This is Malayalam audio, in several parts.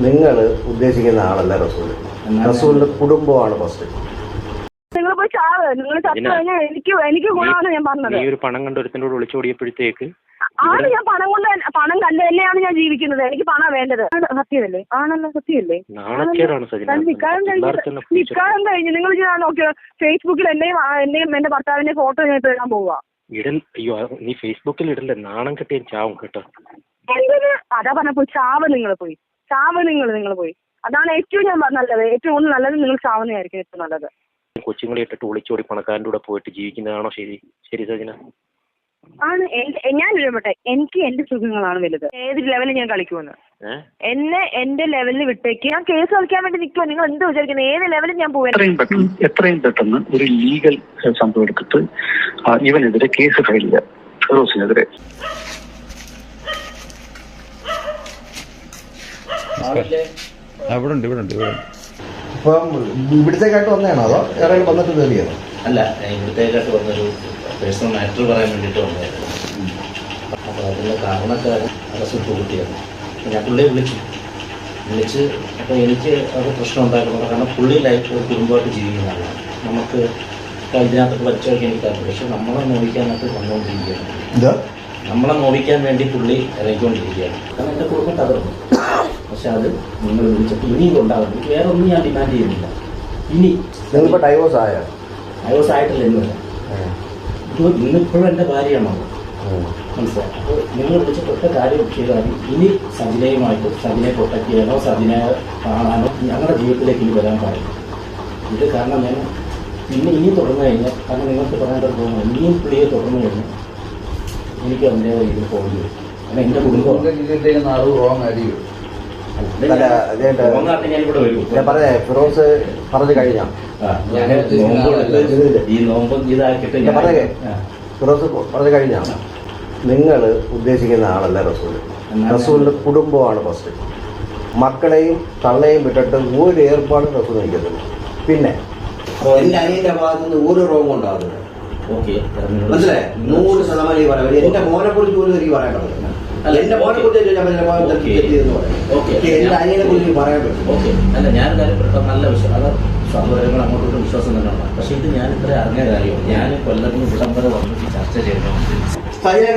നിങ്ങൾ ഉദ്ദേശിക്കുന്ന ആളല്ല റസൂൽ. റസൂലിന്റെ കുടുംബമാണ് ഫസ്റ്റ്. നിങ്ങൾ പോയി ചാവ്. നിങ്ങൾ ചത്തു കഴിഞ്ഞാൽ എനിക്ക് ഗുണമാണ് ഞാൻ പറഞ്ഞത്. ഈ ഒരു പണം കണ്ട് ഒരുത്തിനോട് ഒളിച്ചോടിയപ്പോഴത്തേക്ക് ആണ് ഞാൻ പണം കണ്ട് തന്നെയാണ് ഞാൻ ജീവിക്കുന്നത്. എനിക്ക് പണം വേണ്ടത്. സത്യമല്ലേ? ആണല്ലോ, സത്യമല്ലേ? നിക്കാരം കഴിഞ്ഞു. നിങ്ങൾ നോക്കിയോ ഫേസ്ബുക്കിൽ എന്റെയും എന്റെ ഭർത്താവിന്റെ ഫോട്ടോ ഞാൻ ഇട്ട് ഇടാൻ പോവാ. അയ്യോ, നീ ഫേസ്ബുക്കിൽ ഇടല്ലേ, നാണം കെട്ടിയ ചാവും കേട്ടോ. എന്തിന്? അതാ പറഞ്ഞ പോയി ചാവ്. നിങ്ങൾ പോയി ചാവ്. നിങ്ങൾ പോയി. അതാണ് ഏറ്റവും ഞാൻ നല്ലത്. ഏറ്റവും നല്ലത് നിങ്ങൾ ചാവുന്നതായിരിക്കും ഏറ്റവും നല്ലത്. കൊച്ചുങ്ങളെ ഇട്ടിട്ട് ഒളിച്ചോടി പണക്കാരൻ്റെ കൂടെ പോയിട്ട് ജീവിക്കുന്നതാണോ ശരി സജിന? ആണ്. ഞാൻ ഇടപെട്ടെ. എനിക്ക് എന്റെ സുഖങ്ങളാണ് വലുത്. ഏത് ലെവലിൽ ഞാൻ കളിക്കുമെന്ന് എന്നെ എന്റെ ലെവലിൽ വിട്ടേക്ക്. ഞാൻ കേസ് കളിക്കാൻ വേണ്ടി നിൽക്കുമോ? നിങ്ങൾ എന്ത് വിചാരിക്കുന്നത്? ഏത് ലെവലിൽ ഞാൻ പോവാൻ? എത്രയും പെട്ടെന്ന് ഒരു ലീഗൽ സംഭവം എടുത്തിട്ട് ഇവനെതിരെ കേസ് ഫയൽ ചെയ്യാം. ഫിറോസിനെതിരെ. ഇപ്പം ഇവിടത്തേക്കായിട്ട് വന്നതാണോ അതോ വേറെ വന്നിട്ട് കയറിയതോ? അല്ല, ഇവിടത്തേക്കായിട്ട് വന്നൊരു പേഴ്സണൽ മാറ്റർ പറയാൻ വേണ്ടിയിട്ട് വന്നതായിരുന്നു. അപ്പോൾ അതിൻ്റെ കാരണക്കാരൻ അറസ്റ്റ് കുട്ടിയാണ്. ഞാൻ പുള്ളിയെ വിളിച്ച് അപ്പോൾ എനിക്ക് അത് പ്രശ്നം ഉണ്ടാക്കുന്നത് കാരണം പുള്ളി ലൈഫ് ഒരു കുടുംബമായിട്ട് ജീവിക്കുന്നതാണ്. നമുക്ക് ഇതിനകത്ത് പഠിച്ചൊക്കെ എനിക്ക് താല്പര്യം. പക്ഷെ നമ്മളെ നോവിക്കാനൊക്കെ വന്നുകൊണ്ടിരിക്കുകയാണ്. നമ്മളെ നോവിക്കാൻ വേണ്ടി പുള്ളി ഇറങ്ങിക്കൊണ്ടിരിക്കുകയാണ്. കാരണം എൻ്റെ കുടുംബം തകർന്നു. പക്ഷെ അത് നിങ്ങൾ വിളിച്ചിട്ട് ഇനിയും ഉണ്ടാകും. വേറെ ഒന്നും ഞാൻ ഡിമാൻഡ് ചെയ്യുന്നില്ല. ഇനി നിങ്ങളിപ്പോൾ ഡൈവോഴ്സ് ആയോ? ഡൈവോഴ്സ് ആയിട്ടില്ല. ഇന്നിപ്പോഴും എൻ്റെ ഭാര്യയാണോ മനസ്സിലായി. അപ്പോൾ നിങ്ങൾ വിളിച്ചിട്ടൊക്കെ കാര്യം ചെയ്താൽ ഇനി സജിനയെ പ്രൊട്ടക്ട് ചെയ്യാനോ സജിനയെ കാണാനോ ഞങ്ങളുടെ ജീവിതത്തിലേക്ക് ഇനി വരാൻ പാടില്ല. ഇത് കാരണം ഞാൻ ഇനി തുടർന്നു കഴിഞ്ഞാൽ കാരണം നിങ്ങൾക്ക് പറയാൻ തോന്നുന്നു ഇനിയും പുള്ളിയെ തുടർന്നു കഴിഞ്ഞാൽ എനിക്ക് അതിൻ്റെ രീതിയിൽ പോകേണ്ടി വരും. കാരണം എൻ്റെ കുടുംബം ഫിറോസ് പറഞ്ഞു കഴിഞ്ഞാ ഈ നോമ്പും ഇതാക്കിയിട്ട് ഫിറോസ് പറഞ്ഞു കഴിഞ്ഞാ നിങ്ങൾ ഉദ്ദേശിക്കുന്ന ആളല്ല റസൂൽ. റസൂലിന്റെ കുടുംബമാണ് ഫസ്റ്റ്. മക്കളെയും തള്ളയും വിട്ടിട്ട് ഒരു ഏർപ്പാടും റസൂൽ നിൽക്കുന്നില്ല. പിന്നെ എന്റെ അനിയന്റെ ഭാഗത്ത് നിന്ന് ഒരു റോങ് ഉണ്ടാകുന്നത് മനസ്സിലായി. 100% പറയാം. എന്റെ മോനെ കുറിച്ച് പോലും എനിക്ക് പറയാൻ പറ്റില്ല. എന്റെ മോനെ കുറിച്ച് എന്റെ അനിയനെ കുറിച്ച് പറയാൻ പറ്റും. ഓക്കെ. അല്ല, ഞാൻ കാര്യപ്പെട്ട നല്ല വിഷയം. അത് സഹോദരങ്ങൾ അങ്ങോട്ടൊരു വിശ്വാസം തന്നെയാണ്. പക്ഷെ ഇത് ഞാൻ ഇത്ര അറിഞ്ഞ കാര്യമാണ്. ഞാൻ കൊല്ലത്തിന് ഇവിടം വരെ വന്നിട്ട് ചർച്ച ചെയ്യണം.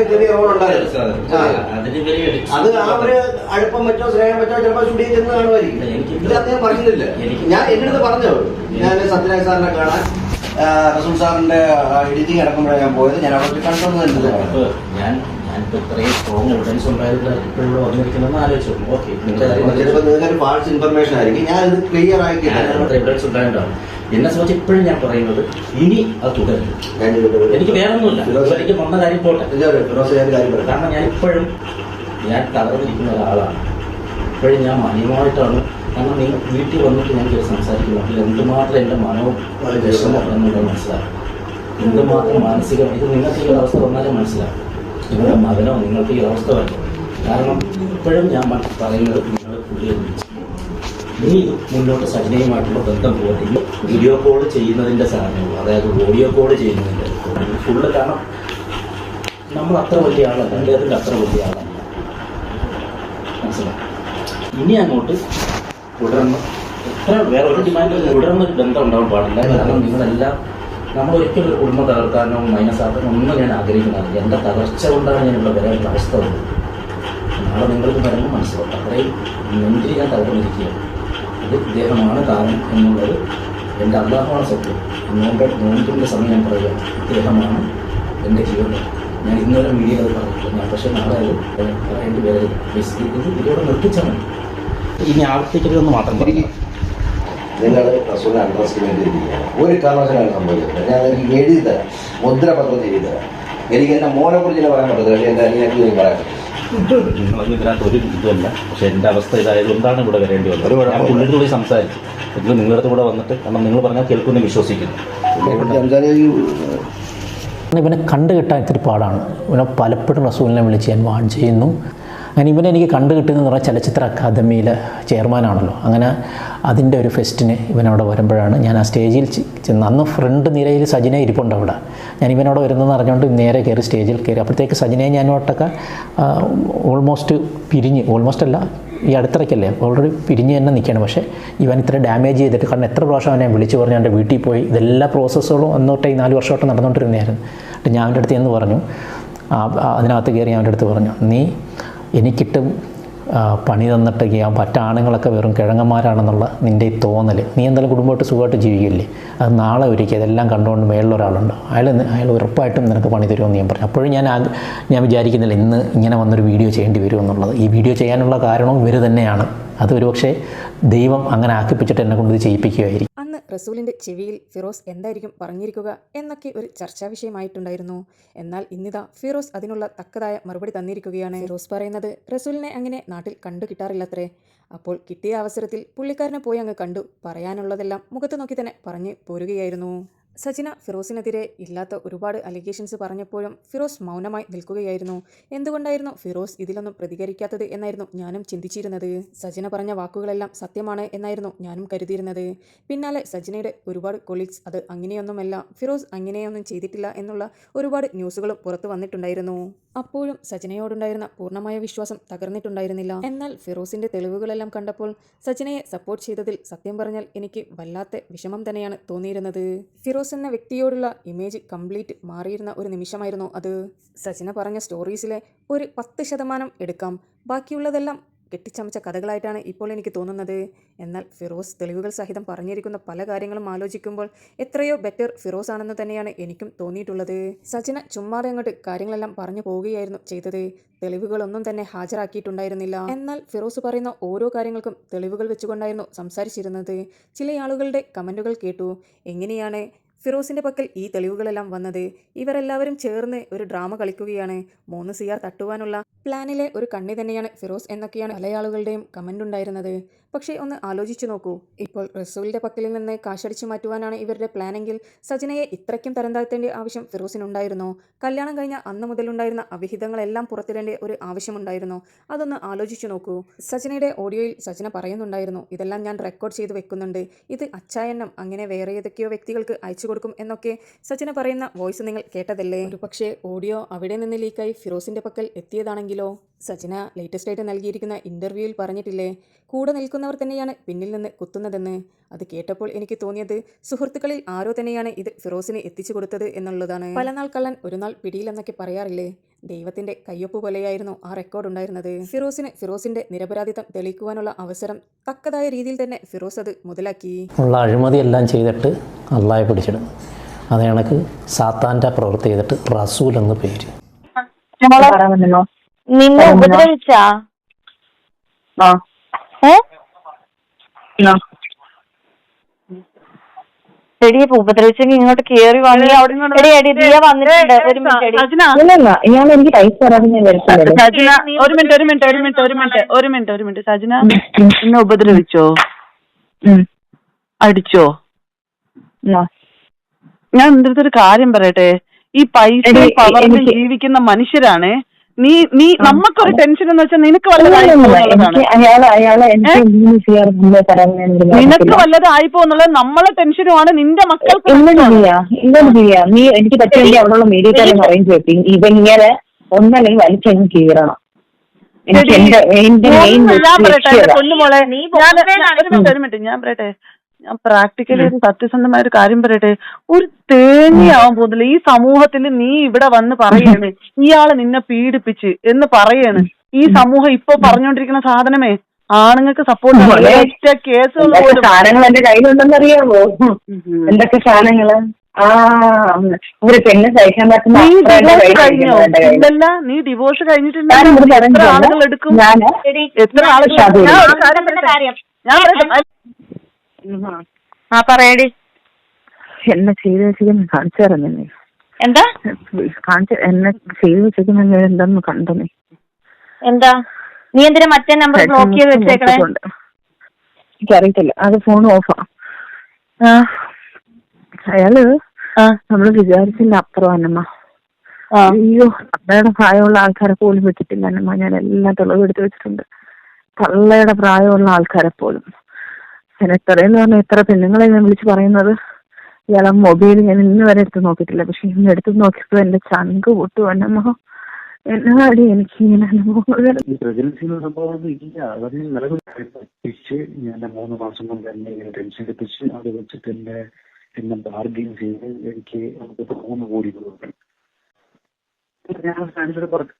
ചെറിയ റോൾ ഉണ്ടായിരുന്നു. അത് ആ ഒരു അടുപ്പം വെച്ചോ സ്നേഹം വെച്ചോ ചിലപ്പോൾ സ്റ്റുഡിയോ ചെന്ന് കാണുമായിരിക്കും. ഇത് അദ്ദേഹം പറയുന്നില്ല. ഞാൻ എന്റെ അടുത്ത് പറഞ്ഞു, ഞാൻ സത്യനാരായണ സാറിനെ കാണാൻ റസൂൽ സാറിന്റെ എഡിറ്റിംഗ് അടക്കുമ്പോഴാണ് ഞാൻ പോയത്. ഞാൻ അവിടെ കണ്ടു. ഞാനിപ്പോൾ ഇത്രയും സ്ട്രോങ് എവിഡൻസ് ഉണ്ടായതിൽ ഇപ്പോൾ ഇവിടെ വന്നിരിക്കുന്നതെന്ന് ആലോചിച്ചു. ഓക്കെ, ചിലപ്പോൾ നിങ്ങൾക്കൊരു ഫാൾസ് ഇൻഫർമേഷൻ ആയിരിക്കും. ഞാൻ ഇത് ക്ലിയർ ആക്കി എവിഡൻസ് ഉണ്ടായതാണ്. എന്നെ സംബന്ധിച്ച് ഇപ്പോഴും ഞാൻ പറയുന്നത് ഇനി അത് തുടരുന്നു. എനിക്ക് വേറൊന്നുമില്ല. എനിക്ക് വന്ന കാര്യം പോട്ടെ. കാരണം ഞാൻ ഇപ്പോഴും തകർന്നിരിക്കുന്ന ഒരാളാണ്. ഇപ്പോഴും ഞാൻ മാന്യമായിട്ടാണ്. കാരണം നിങ്ങൾ വീട്ടിൽ വന്നിട്ട് ഞാൻ സംസാരിക്കുന്നുണ്ടെങ്കിൽ എന്തുമാത്രം എൻ്റെ വിഷമം എന്നുള്ളത് മനസ്സിലാക്കും. എന്തുമാത്രം മാനസികം ഇത് നിങ്ങൾക്ക് ഈ അവസ്ഥ വന്നാലും മനസ്സിലാക്കും. നിങ്ങളുടെ മകനോ നിങ്ങൾക്ക് ഈ അവസ്ഥ വരും. കാരണം ഇപ്പോഴും ഞാൻ പറയുന്നത് നിങ്ങൾ പുള്ളിയെ വിളിച്ചു ഇനി ഇത് മുന്നോട്ട് സജിനയുമായിട്ടുള്ള ബന്ധം പോകട്ടെ. വീഡിയോ കോൾ ചെയ്യുന്നതിൻ്റെ സാധനങ്ങൾ, അതായത് ഓഡിയോ കോൾ ചെയ്യുന്നതിൻ്റെ ഫുള്ള്. കാരണം നമ്മൾ അത്ര വലിയ ആളല്ല, അദ്ദേഹത്തിൻ്റെ അത്ര വലിയ ആളല്ല. മനസ്സിലായി. ഇനി അങ്ങോട്ട് തുടർന്ന് വേറെ ഒരു ഡിമാൻഡ് തുടർന്നൊരു ബന്ധം ഉണ്ടാവാൻ പാടില്ല. കാരണം നിങ്ങളെല്ലാം നമ്മളൊരിക്കലും ഒരു കുടുംബം തകർക്കാനോ മൈനസാക്കാനോ ഒന്നും ഞാൻ ആഗ്രഹിക്കുന്നില്ല. എൻ്റെ തകർച്ച കൊണ്ടാണ് ഞാൻ ഇവിടെ വരാനുള്ള അവസ്ഥ വന്നത്. നാളെ നിങ്ങൾക്ക് വരുമ്പോൾ മനസ്സിലാവും. അത്രയും നെഞ്ചിൽ ഞാൻ തകർന്നിരിക്കുകയാണ്. അത് ഇദ്ദേഹമാണ് കാരണം എന്നുള്ളത് എൻ്റെ അല്ലാഹുവാണ് സത്യം. നോമ്പിൻ്റെ സമയം ഞാൻ പറയുകയാണ്, ഇദ്ദേഹമാണ് എൻ്റെ ജീവിതം. ഞാൻ ഇന്നുവരെ മീഡിയ അത് പറഞ്ഞിട്ടില്ല. ഞാൻ പക്ഷേ നാളെ അത് പറയേണ്ടി വരരുത്. ഇത് ഇതിലൂടെ നിർത്തിച്ചാൽ മതി. ഇനി ആവർത്തിക്കരുതെന്ന് മാത്രം പറയും. നിങ്ങൾ റസൂലിനെ അഡ്രസ്സിന് വേണ്ടി ഒരു കാരണവശാലും സംഭവിച്ചില്ല. ഞാൻ എനിക്ക് എഴുതി തരാം, മുദ്രപത്രത്തിൽ എഴുതി തരാം. എനിക്ക് എൻ്റെ മോനെ കുറിച്ച് പറയാൻ പറ്റത്തില്ല. പക്ഷേ എൻ്റെ അനിയനെ കുറിച്ച് പറയാൻ പറ്റും. നിങ്ങളൊന്നും ഇതിനകത്ത് ഒരു ഇതുമല്ല. പക്ഷെ എൻ്റെ അവസ്ഥ ഇതായതുകൊണ്ടാണ് ഇവിടെ വരേണ്ടി വന്നത്. ഞാൻ പുള്ളിയുടെ കൂടി സംസാരിച്ചു. എങ്കിലും നിങ്ങളുടെ അടുത്ത് കൂടെ വന്നിട്ട് കാരണം നിങ്ങൾ പറഞ്ഞാൽ കേൾക്കുമെന്ന് വിശ്വസിക്കുന്നു. ഇവനെ കണ്ടുകിട്ടാൻ ഇത്തിരി പാടാണ്. ഇവനെ പലപ്പോഴും റസൂലിനെ വിളിച്ച് ഞാൻ വാൺ ചെയ്യുന്നു. അങ്ങനെ ഇവനെ എനിക്ക് കണ്ടുകിട്ടുന്നതെന്ന് പറഞ്ഞാൽ ചലച്ചിത്ര അക്കാദമിയിലെ ചെയർമാനാണല്ലോ. അങ്ങനെ അതിൻ്റെ ഒരു ഫെസ്റ്റിന് ഇവനവിടെ വരുമ്പോഴാണ് ഞാൻ ആ സ്റ്റേജിൽ ചെന്ന്. അന്ന് ഫ്രണ്ട് നിരയിൽ സജിന ഇരിപ്പുണ്ട് അവിടെ. ഞാൻ ഇവനവിടെ വരുന്നതെന്ന് അറിഞ്ഞുകൊണ്ട് നേരെ കയറി സ്റ്റേജിൽ കയറി. അപ്പോഴത്തേക്ക് സജിനയെ ഞാനോട്ടൊക്കെ ഓൾമോസ്റ്റ് പിരിഞ്ഞ്, ഓൾമോസ്റ്റ് അല്ല ഈ അടുത്തിടയ്ക്കല്ലേ ഓൾറെഡി പിരിഞ്ഞ് തന്നെ നിൽക്കുകയാണ്. പക്ഷേ ഇവൻ ഇത്ര ഡാമേജ് ചെയ്തിട്ട്, കാരണം എത്ര പ്രാവശ്യം അവനെ വിളിച്ച് പറഞ്ഞു എൻ്റെ വീട്ടിൽ പോയി, ഇതെല്ലാ പ്രോസസ്സുകളും ഒന്നോട്ടെ 4 വർഷമായിട്ട് നടന്നുകൊണ്ടിരുന്നതായിരുന്നു. എന്നിട്ട് ഞാൻ അവൻ്റെ അടുത്ത് എന്ന് പറഞ്ഞു, അതിനകത്ത് കയറി ഞാൻ അവൻ്റെ അടുത്ത് പറഞ്ഞു, നീ എനിക്കിട്ട് പണി തന്നിട്ട് പറ്റ ആണുങ്ങളൊക്കെ വെറും കിഴങ്ങന്മാരാണെന്നുള്ള നിൻ്റെ ഈ തോന്നൽ, നീ എന്തായാലും കുടുംബമായിട്ട് സുഖമായിട്ട് ജീവിക്കില്ലേ, അത് നാളെ ഒരിക്കൽ ഇതെല്ലാം കണ്ടുകൊണ്ട് മേളിലൊരാളുണ്ട്, അയാൾ ഉറപ്പായിട്ടും നിനക്ക് പണി തരുമെന്ന് ഞാൻ പറഞ്ഞു. അപ്പോഴും ഞാൻ വിചാരിക്കുന്നില്ല ഇന്ന് ഇങ്ങനെ വന്നൊരു വീഡിയോ ചെയ്യേണ്ടി വരുമെന്നുള്ളത്. ഈ വീഡിയോ ചെയ്യാനുള്ള കാരണവും ഇവർ തന്നെയാണ്. അത് ഒരുപക്ഷെ ദൈവം അങ്ങനെ ആക്കിപ്പിച്ചിട്ട് എന്നെ കൊണ്ട് ഇത് ചെയ്യിപ്പിക്കുകയായിരിക്കും. അന്ന് റസൂലിന്റെ ചെവിയിൽ ഫിറോസ് എന്തായിരിക്കും പറഞ്ഞിരിക്കുക എന്നൊക്കെ ഒരു ചർച്ചാ വിഷയമായിട്ടുണ്ടായിരുന്നു. എന്നാൽ ഇന്നിതാ ഫിറോസ് അതിനുള്ള തക്കതായ മറുപടി തന്നിരിക്കുകയാണ്. ഫിറോസ് പറയുന്നത് റസൂലിനെ അങ്ങനെ നാട്ടിൽ കണ്ടു കിട്ടാറില്ലത്രേ. അപ്പോൾ കിട്ടിയ അവസരത്തിൽ പുള്ളിക്കാരനെ പോയി അങ്ങ് കണ്ടു, പറയാനുള്ളതെല്ലാം മുഖത്ത് നോക്കി തന്നെ പറഞ്ഞു പോരുകയായിരുന്നു. സജിന ഫിറോസിനെതിരെ ഇല്ലാത്ത ഒരുപാട് അലിഗേഷൻസ് പറഞ്ഞപ്പോഴും ഫിറോസ് മൗനമായി നിൽക്കുകയായിരുന്നു. എന്തുകൊണ്ടായിരുന്നു ഫിറോസ് ഇതിലൊന്നും പ്രതികരിക്കാത്തത് എന്നായിരുന്നു ഞാനും ചിന്തിച്ചിരുന്നത്. സജിന പറഞ്ഞ വാക്കുകളെല്ലാം സത്യമാണ് എന്നായിരുന്നു ഞാനും കരുതിയിരുന്നത്. പിന്നാലെ സജിനയുടെ ഒരുപാട് കൊളീഗ്സ് അത് അങ്ങനെയൊന്നുമല്ല, ഫിറോസ് അങ്ങനെയൊന്നും ചെയ്തിട്ടില്ല എന്നുള്ള ഒരുപാട് ന്യൂസുകളും പുറത്തു വന്നിട്ടുണ്ടായിരുന്നു. അപ്പോഴും സജിനയോടുണ്ടായിരുന്ന പൂർണ്ണമായ വിശ്വാസം തകർന്നിട്ടുണ്ടായിരുന്നില്ല. എന്നാൽ ഫിറോസിന്റെ തെളിവുകളെല്ലാം കണ്ടപ്പോൾ സജിനയെ സപ്പോർട്ട് ചെയ്തതിൽ സത്യം പറഞ്ഞാൽ എനിക്ക് വല്ലാത്ത വിഷമം തന്നെയാണ് തോന്നിയിരുന്നത്. ഫിറോസ് എന്ന വ്യക്തിയോടുള്ള ഇമേജ് കംപ്ലീറ്റ് മാറിയിരുന്ന ഒരു നിമിഷമായിരുന്നു അത്. സജിന പറഞ്ഞ സ്റ്റോറീസിലെ ഒരു 10% എടുക്കാം, ബാക്കിയുള്ളതെല്ലാം കെട്ടിച്ചമച്ച കഥകളായിട്ടാണ് ഇപ്പോൾ എനിക്ക് തോന്നുന്നത്. എന്നാൽ ഫിറോസ് തെളിവുകൾ സഹിതം പറഞ്ഞിരിക്കുന്ന പല കാര്യങ്ങളും ആലോചിക്കുമ്പോൾ എത്രയോ ബെറ്റർ ഫിറോസ് ആണെന്ന് തന്നെയാണ് എനിക്കും തോന്നിയിട്ടുള്ളത്. സജിന ചുമ്മാതെ അങ്ങോട്ട് കാര്യങ്ങളെല്ലാം പറഞ്ഞു പോവുകയായിരുന്നു ചെയ്തത്. തെളിവുകളൊന്നും തന്നെ ഹാജരാക്കിയിട്ടുണ്ടായിരുന്നില്ല. എന്നാൽ ഫിറോസ് പറയുന്ന ഓരോ കാര്യങ്ങൾക്കും തെളിവുകൾ വെച്ചുകൊണ്ടായിരുന്നു സംസാരിച്ചിരുന്നത്. ചില ആളുകളുടെ കമൻറ്റുകൾ കേട്ടു, എങ്ങനെയാണ് ഫിറോസിന്റെ പക്കൽ ഈ തെളിവുകളെല്ലാം വന്നത്? ഇവരെല്ലാവരും ചേർന്ന് ഒരു ഡ്രാമ കളിക്കുകയാണ്, 3 CR തട്ടുവാനുള്ള പ്ലാനിലെ ഒരു കണ്ണി തന്നെയാണ് ഫിറോസ് എന്നൊക്കെയാണ് പല ആളുകളുടെയും കമൻ്റ് ഉണ്ടായിരുന്നത്. പക്ഷേ ഒന്ന് ആലോചിച്ചു നോക്കൂ, ഇപ്പോൾ റസൂലിന്റെ പക്കലിൽ നിന്ന് കാശടിച്ചു മാറ്റുവാനാണ് ഇവരുടെ പ്ലാനെങ്കിൽ സജിനയെ ഇത്രയ്ക്കും തരം താഴ്ത്തേണ്ട ആവശ്യം ഫിറോസിനുണ്ടായിരുന്നോ? കല്യാണം കഴിഞ്ഞ അന്ന് മുതലുണ്ടായിരുന്ന അവിഹിതങ്ങളെല്ലാം പുറത്തിടേണ്ട ഒരു ആവശ്യമുണ്ടായിരുന്നോ? അതൊന്ന് ആലോചിച്ചു നോക്കൂ. സജിനയുടെ ഓഡിയോയിൽ സജിന പറയുന്നുണ്ടായിരുന്നു, ഇതെല്ലാം ഞാൻ റെക്കോർഡ് ചെയ്ത് വെക്കുന്നുണ്ട്, ഇത് അച്ചായന്നം അങ്ങനെ വേറെ ഏതൊക്കെയോ വ്യക്തികൾക്ക് അയച്ചു കൊടുക്കും എന്നൊക്കെ സജിന പറയുന്ന വോയിസ് നിങ്ങൾ കേട്ടതല്ലേ? ഒരു പക്ഷേ ഓഡിയോ അവിടെ നിന്ന് ലീക്കായി ഫിറോസിന്റെ പക്കൽ എത്തിയതാണെങ്കിലോ? സജിന ലേറ്റസ്റ്റ് ആയിട്ട് നൽകിയിരിക്കുന്ന ഇന്റർവ്യൂവിൽ പറഞ്ഞിട്ടില്ലേ, കൂടെ നിൽക്കുന്നവർ തന്നെയാണ് പിന്നിൽ നിന്ന് കുത്തുന്നതെന്ന്. അത് കേട്ടപ്പോൾ എനിക്ക് തോന്നിയത് സുഹൃത്തുക്കളിൽ ആരോ തന്നെയാണ് ഇത് ഫിറോസിന് എത്തിച്ചു കൊടുത്തത് എന്നുള്ളതാണ്. പലനാൾ കള്ളൻ ഒരു നാൾ പിടിയിലെന്നൊക്കെ പറയാറില്ലേ? ദൈവത്തിന്റെ കയ്യൊപ്പ് പോലെയായിരുന്നു ആ റെക്കോർഡ് ഉണ്ടായിരുന്നത്. ഫിറോസിന് ഫിറോസിന്റെ നിരപരാധിത്വം തെളിയിക്കുവാനുള്ള അവസരം തക്കതായ രീതിയിൽ തന്നെ ഫിറോസ് അത് മുതലാക്കി. ഉള്ള അഴിമതി എല്ലാം ചെയ്തിട്ട് അള്ളാഹെ പിടിച്ചിടുന്നു. അത് കണക്ക് സാത്താൻ്റെ പ്രവൃത്തി ചെയ്തിട്ട് റസൂൽ എന്ന് പേര്. നിന്നെ ഉപദ്രവിച്ചാ? എടിയെ ഉപദ്രവിച്ചെങ്കിൽ ഇങ്ങോട്ട് കേറി വാങ്ങി വന്നിട്ടുണ്ട്. ഇയാൾ എനിക്ക് പൈസ ഒരു മിനിറ്റ് സജിന എന്നെ ഉപദ്രവിച്ചോ? അടിച്ചോ? ഞാൻ നിന്റെ അടുത്തൊരു കാര്യം പറയട്ടെ, ഈ പൈസ പവറിൽ ജീവിക്കുന്ന മനുഷ്യരാണ് നീ നമുക്കൊരു ടെൻഷൻ എന്ന് വെച്ചാൽ നിനക്ക് വല്ലതായി പോകുന്നുള്ളത് നമ്മളെ ടെൻഷനുമാണ്. നിന്റെ മക്കൾക്ക് നീ എനിക്ക് പറ്റില്ലെങ്കിൽ അവിടെയുള്ള മീഡിയക്കാരെ അറേഞ്ച് വെക്കും. ഇവങ്ങനെ ഒന്നല്ലെങ്കിൽ വലിച്ചെങ്ങ് കീറണം. ഞാൻ പറയട്ടെ, ഞാൻ പ്രാക്ടിക്കലി ഒരു സത്യസന്ധമായ ഒരു കാര്യം പറയട്ടെ, ഒരു തേങ്ങയാവാൻ പോകുന്നില്ല ഈ സമൂഹത്തിൽ. നീ ഇവിടെ വന്ന് പറയാണ് ഇയാള് നിന്നെ പീഡിപ്പിച്ച് എന്ന് പറയാണ്. ഈ സമൂഹം ഇപ്പൊ പറഞ്ഞോണ്ടിരിക്കുന്ന സാധനമേ ആണുങ്ങൾക്ക് സപ്പോർട്ട് കേസുകൾ സാധനങ്ങൾ എന്റെ കയ്യിലുണ്ടെന്ന് അറിയാമോ? എന്തൊക്കെ സാധനങ്ങള്? ഒരു പെണ്ണ് സഹിക്കാൻ പറ്റുന്ന ഇല്ലല്ല, നീ ഡിവോഴ്സ് കഴിഞ്ഞിട്ടുണ്ടെങ്കിൽ എത്ര ആളുകൾ എടുക്കും? എത്ര ആളുകൾ? പറയടി, എന്നെ ചെയ്ത് വെച്ചിരിക്കുന്ന കാണിച്ചു തരാം. എന്താ എന്നെ ചെയ്ത് വെച്ചിരിക്കുന്ന എന്താന്ന് കണ്ടേ? എന്താ നീ എന്തിനാ മറ്റേ നമ്പർ ബ്ലോക്ക് ചെയ്ത് വെച്ചേക്കണേ? എനിക്കറിയത്തില്ല, അത് ഫോൺ ഓഫാ. അയാള് നമ്മള് വിചാരിച്ചില്ല അപ്പുറം അന്നമ്മ. അയ്യോ, തള്ളയുടെ പ്രായമുള്ള ആൾക്കാരെ പോലും വെച്ചിട്ടില്ല അന്നമ്മ. ഞാൻ എല്ലാം തെളിവെടുത്ത് വെച്ചിട്ടുണ്ട്. തള്ളയുടെ പ്രായമുള്ള ആൾക്കാരെ പോലും. ഞാൻ എത്രയെന്ന് പറഞ്ഞാൽ എത്ര പെണ്ണുങ്ങളെ ഞാൻ വിളിച്ച് പറയുന്നത്. ഇയാളെ മൊബൈൽ ഞാൻ ഇന്ന് വരെ എടുത്ത് നോക്കിയിട്ടില്ല. പക്ഷെ ഇന്ന് എടുത്ത് നോക്കിയപ്പോൾ എന്റെ ചങ്ക് പൊട്ടു അന്നമ്മ. എന്നാടി എനിക്ക് ഇങ്ങനെ അനുഭവങ്ങൾ ഈ പ്രഗ്നൻസി എന്ന സംഭവമൊന്നും ഇല്ല. അതൊന്നും നിലവിൽ പഠിപ്പിച്ച് ഞാൻ 3 മാസം കൊണ്ട് എന്നെ ഇങ്ങനെ ടെൻഷൻ എടുപ്പിച്ച് അത് വെച്ചിട്ട് എന്നെ ബാർഗെയിൻ ചെയ്ത് എനിക്ക് 3 കോടി രൂപ ഞാൻ ഫാമിലിയോട് പറഞ്ഞു.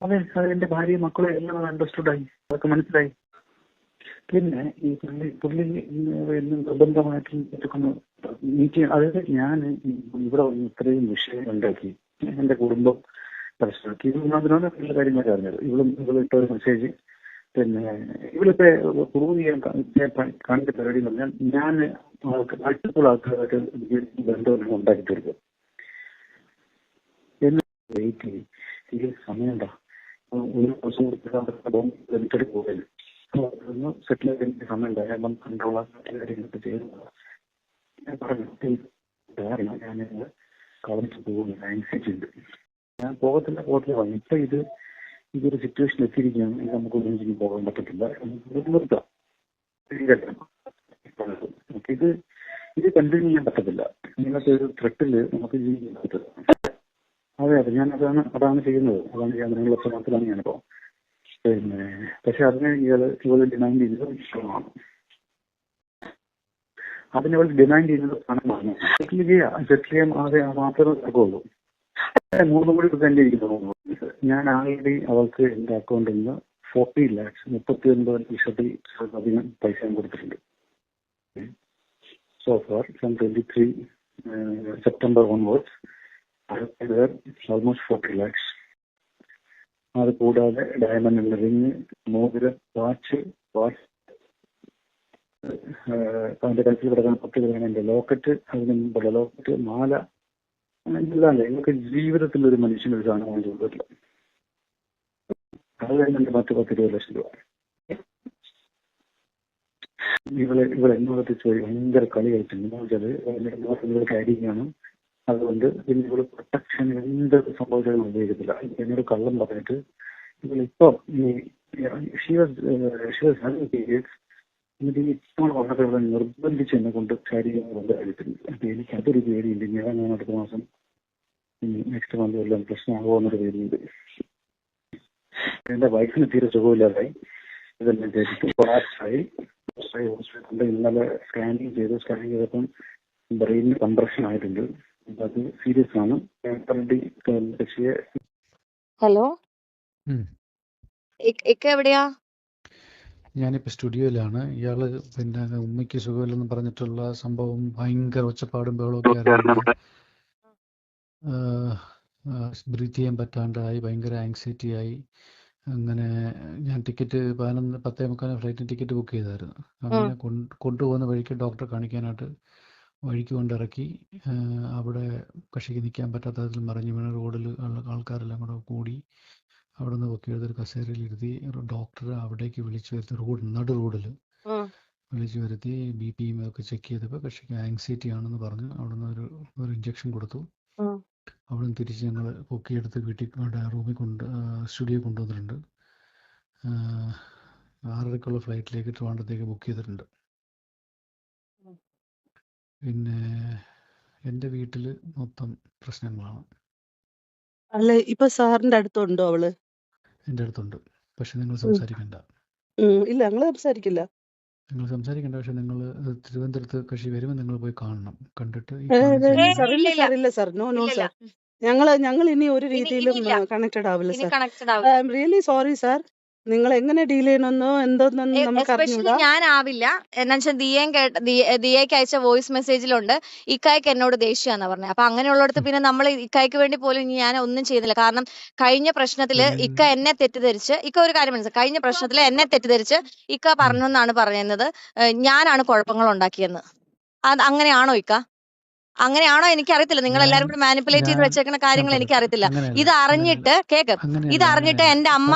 അതെ, എന്റെ ഭാര്യയും മക്കളെ എല്ലാം അണ്ടർസ്റ്റുഡായി, അതൊക്കെ മനസ്സിലായി. പിന്നെ ഈ പുള്ളി നിർബന്ധമായിട്ടും മീറ്റ്, അതായത് ഞാൻ ഇവിടെ വന്ന് ഇത്രയും വിഷയം ഉണ്ടാക്കി, എന്റെ കുടുംബം പ്രശ്നമാക്കി. അതിനാണ് എല്ലാ കാര്യങ്ങളൊക്കെ അറിഞ്ഞത്. ഇവളിട്ട ഒരു മെസ്സേജ്, പിന്നെ ഇവളിപ്പോ പ്രൂവ് ചെയ്യാൻ കാണിച്ച പരിപാടി എന്ന് പറഞ്ഞാൽ ഞാൻ മൾട്ടിപ്പിൾ ആൾക്കാരായിട്ട് ബന്ധം ഉണ്ടാക്കി തീർക്കും. വെയിറ്റ് ചെയ്യും, ഈ സമയം എന്താ ഒരു ദിവസം എടുത്തിട്ട് പോകല് ഒന്ന് സെറ്റിൽ ആയി സമയം ഉണ്ടായി കൺട്രോൾ കാര്യങ്ങളൊക്കെ ചെയ്യുന്നത്. ഞാൻ പറഞ്ഞു കാരണം ഞാൻ കളഞ്ഞിട്ട് പോകുന്നില്ല, ആൻസൈറ്റി ഉണ്ട്, ഞാൻ പോകത്തില്ല വന്നു. ഇപ്പൊ ഇതൊരു സിറ്റുവേഷൻ എത്തിയിരിക്കുകയാണ്, ഇത് നമുക്ക് ഒന്നിച്ചിട്ട് പോകാൻ പറ്റത്തില്ല, നിർത്താം. ഇത് കണ്ടിന്യൂ ചെയ്യാൻ പറ്റത്തില്ല. ഇങ്ങനത്തെ ഒരു ത്രെട്ടില് നമുക്ക് ജീവിക്കാൻ പറ്റത്തില്ല. അതെ, ഞാൻ അതാണ് ചെയ്യുന്നത്, അതാണ് ചെയ്യാൻ നിങ്ങൾ മാത്രമാണ് ഞാനിപ്പോ. പിന്നെ പക്ഷെ അതിന് ഇവള് ഡിമാൻഡ് ചെയ്യുന്നത് ഇഷ്ടമാണ്. അതിനിവൾ ഡിമാൻഡ് ചെയ്യുന്നത് പണമാണ്. സെറ്റിൽ ചെയ്യാൻ മാത്രമേ നടക്കുള്ളൂ. 3 കോടി രൂപ എന്റെ ഇരിക്കുന്നു. ഞാൻ ആൾറെഡി അവൾക്ക് എന്റെ അക്കൗണ്ടിൽ നിന്ന് 40 lakhs 39% അധികം പൈസ ഞാൻ കൊടുത്തിട്ടുണ്ട്. So far from 23 September onwards almost 40 lakhs. അത് കൂടാതെ ഡയമണ്ട് റിങ്, മോതിരം, വാച്ച്, അതിന്റെ കഴുത്തിൽ കിടക്കുന്ന 10 ഗ്രാമിന്റെ ലോക്കറ്റ്, അതിന് മുമ്പുള്ള ലോക്കറ്റ്, മാല, എല്ലാം ഞങ്ങൾക്ക് ജീവിതത്തിൽ ഒരു മനുഷ്യന് ഒരു സാധനം വാങ്ങിച്ചു കൊടുത്തിട്ടില്ല. അത് കഴിഞ്ഞ മറ്റ് 10-20 ലക്ഷം രൂപ. ഇവളെ എന്നോട് ചോദിച്ചു ഭയങ്കര കളി കളിച്ചിട്ടുണ്ട്. ഇവൾക്ക് അടിക്കുകയാണ്. അതുകൊണ്ട് പിന്നെ ഇവള് പ്രൊട്ടക്ഷൻ എന്ത് സംഭവിച്ചാലും ഉപയോഗിക്കത്തില്ല. എന്നോട് കള്ളം പറഞ്ഞിട്ട് ഇവളിപ്പോ എന്നിട്ട് ഇപ്പോൾ വന്നപ്പോൾ ഇവിടെ നിർബന്ധിച്ച് എന്നെ കൊണ്ട് ശാരീരികം കൊണ്ട് കഴിച്ചിട്ടുണ്ട്. അപ്പൊ എനിക്ക് അതൊരു പേടിയുണ്ട്. ഞാൻ അടുത്ത മാസം നെക്സ്റ്റ് മന്ത് എല്ലാം പ്രശ്നമാകുമോ എന്നൊരു പേടിയുണ്ട്. എന്റെ വൈഫിന് തീരെ സുഖമില്ലാതായി. ഇതെല്ലാം ചെയ്തിട്ട് കൊളാപ്സായി ഹോസ്പിറ്റലിൽ ഇന്നലെ സ്കാനിങ് ചെയ്തപ്പം ബ്രെയിനിന് കംപ്രഷൻ ആയിട്ടുണ്ട്. അത് സീരിയസ് ആണ്. ഹലോ, എവിടെയാ? ഞാനിപ്പോൾ സ്റ്റുഡിയോയിലാണ്. ഇയാള് പിന്നെ ഉമ്മയ്ക്ക് സുഖമില്ലെന്ന് പറഞ്ഞിട്ടുള്ള സംഭവം ഭയങ്കര ഒച്ചപ്പാടും ബഹളമൊക്കെ ആയിരുന്നു. ബ്രീത്ത് ചെയ്യാൻ പറ്റാണ്ടായി, ഭയങ്കര ആങ്സൈറ്റി ആയി. അങ്ങനെ ഞാൻ ടിക്കറ്റ് 10:15 ഫ്ലൈറ്റിന് ടിക്കറ്റ് ബുക്ക് ചെയ്തായിരുന്നു. അങ്ങനെ കൊണ്ടുപോകുന്ന വഴിക്ക് ഡോക്ടറെ കാണിക്കാനായിട്ട് വഴിക്ക് കൊണ്ടിറക്കി. അവിടെ കക്ഷിക്ക് നിൽക്കാൻ പറ്റാത്ത തരത്തിൽ മറിഞ്ഞു വീണ റോഡിൽ ആൾക്കാരെല്ലാം കൂടെ കൂടി അവിടെ നിന്ന് പൊക്കിയെടുത്തൊരു കസേരയിൽ ഇരുത്തി ഡോക്ടറെ അവിടേക്ക് വിളിച്ചു വരുത്തി, നടു റോഡിൽ വിളിച്ചു വരുത്തി BP ഒക്കെ ചെക്ക് ചെയ്തപ്പോൾ കക്ഷിക്ക് ആങ്സൈറ്റി ആണെന്ന് പറഞ്ഞു. അവിടെ നിന്ന് ഒരു ഇഞ്ചക്ഷൻ കൊടുത്തു. അവിടെ നിന്ന് തിരിച്ച് ഞങ്ങൾ പൊക്കിയെടുത്ത് വീട്ടിൽ റൂമിൽ സ്റ്റുഡിയോ കൊണ്ടുവന്നിട്ടുണ്ട്. 6:30 ഫ്ലൈറ്റിലേക്ക് ട്രിവാൻഡ്രത്തേക്ക് ബുക്ക് ചെയ്തിട്ടുണ്ട്. പിന്നെ എൻ്റെ വീട്ടിൽ മൊത്തം പ്രശ്നങ്ങളാണ്. അല്ല, ഇപ്പൊ സാറിന്റെ അടുത്തുണ്ടോ അവള്? എൻ്റെ അടുത്തുണ്ട്. പക്ഷെ നിങ്ങൾ സംസാരിക്കണ്ട. ഇല്ല, ഞങ്ങള് സംസാരിക്കില്ല. നിങ്ങൾ സംസാരിക്കണ്ട. പക്ഷെ നിങ്ങൾ തിരുവനന്തപുരത്ത് കക്ഷി വരുമ്പോൾ നിങ്ങൾ പോയി കാണണം. കണ്ടിട്ട് ഇല്ല സാർ, നോ സാർ. ഞങ്ങൾ ഇനി ഒരു രീതിയിലും കണക്റ്റഡ് ആവില്ല sir. I am really sorry sir. നിങ്ങൾ എങ്ങനെ ഡീൽ ചെയ്യണമെന്നോ എന്തോന്നൊന്നും നമുക്ക് അറിഞ്ഞൂടാ. ഞാനാവില്ല. എന്നുവെച്ചാൽ ദിയയ്ക്ക് അയച്ച വോയിസ് മെസ്സേജിലുണ്ട് ഇക്കായ്ക്ക് എന്നോട് ദേഷ്യാന്നാ പറഞ്ഞത്. അപ്പൊ അങ്ങനെയുള്ളിടത്ത് പിന്നെ നമ്മൾ ഇക്കായ്ക്ക് വേണ്ടി പോലും ഞാൻ ഒന്നും ചെയ്യുന്നില്ല. കാരണം കഴിഞ്ഞ പ്രശ്നത്തില് ഇക്ക എന്നെ തെറ്റിദ്ധരിച്ച്, ഇക്ക ഒരു കാര്യം മനസ്സിലായി, കഴിഞ്ഞ പ്രശ്നത്തില് എന്നെ തെറ്റിദ്ധരിച്ച് ഇക്ക പറഞ്ഞെന്നാണ് പറയുന്നത് ഞാനാണ് കുഴപ്പങ്ങൾ ഉണ്ടാക്കിയെന്ന്. അത് അങ്ങനെയാണോ ഇക്ക? അങ്ങനെയാണോ എനിക്കറിയത്തില്ല. നിങ്ങൾ എല്ലാവരും കൂടി മാനിപ്പുലേറ്റ് ചെയ്ത് വെച്ചേക്കുന്ന കാര്യങ്ങൾ എനിക്കറിയത്തില്ല. ഇത് അറിഞ്ഞിട്ട് എന്റെ അമ്മ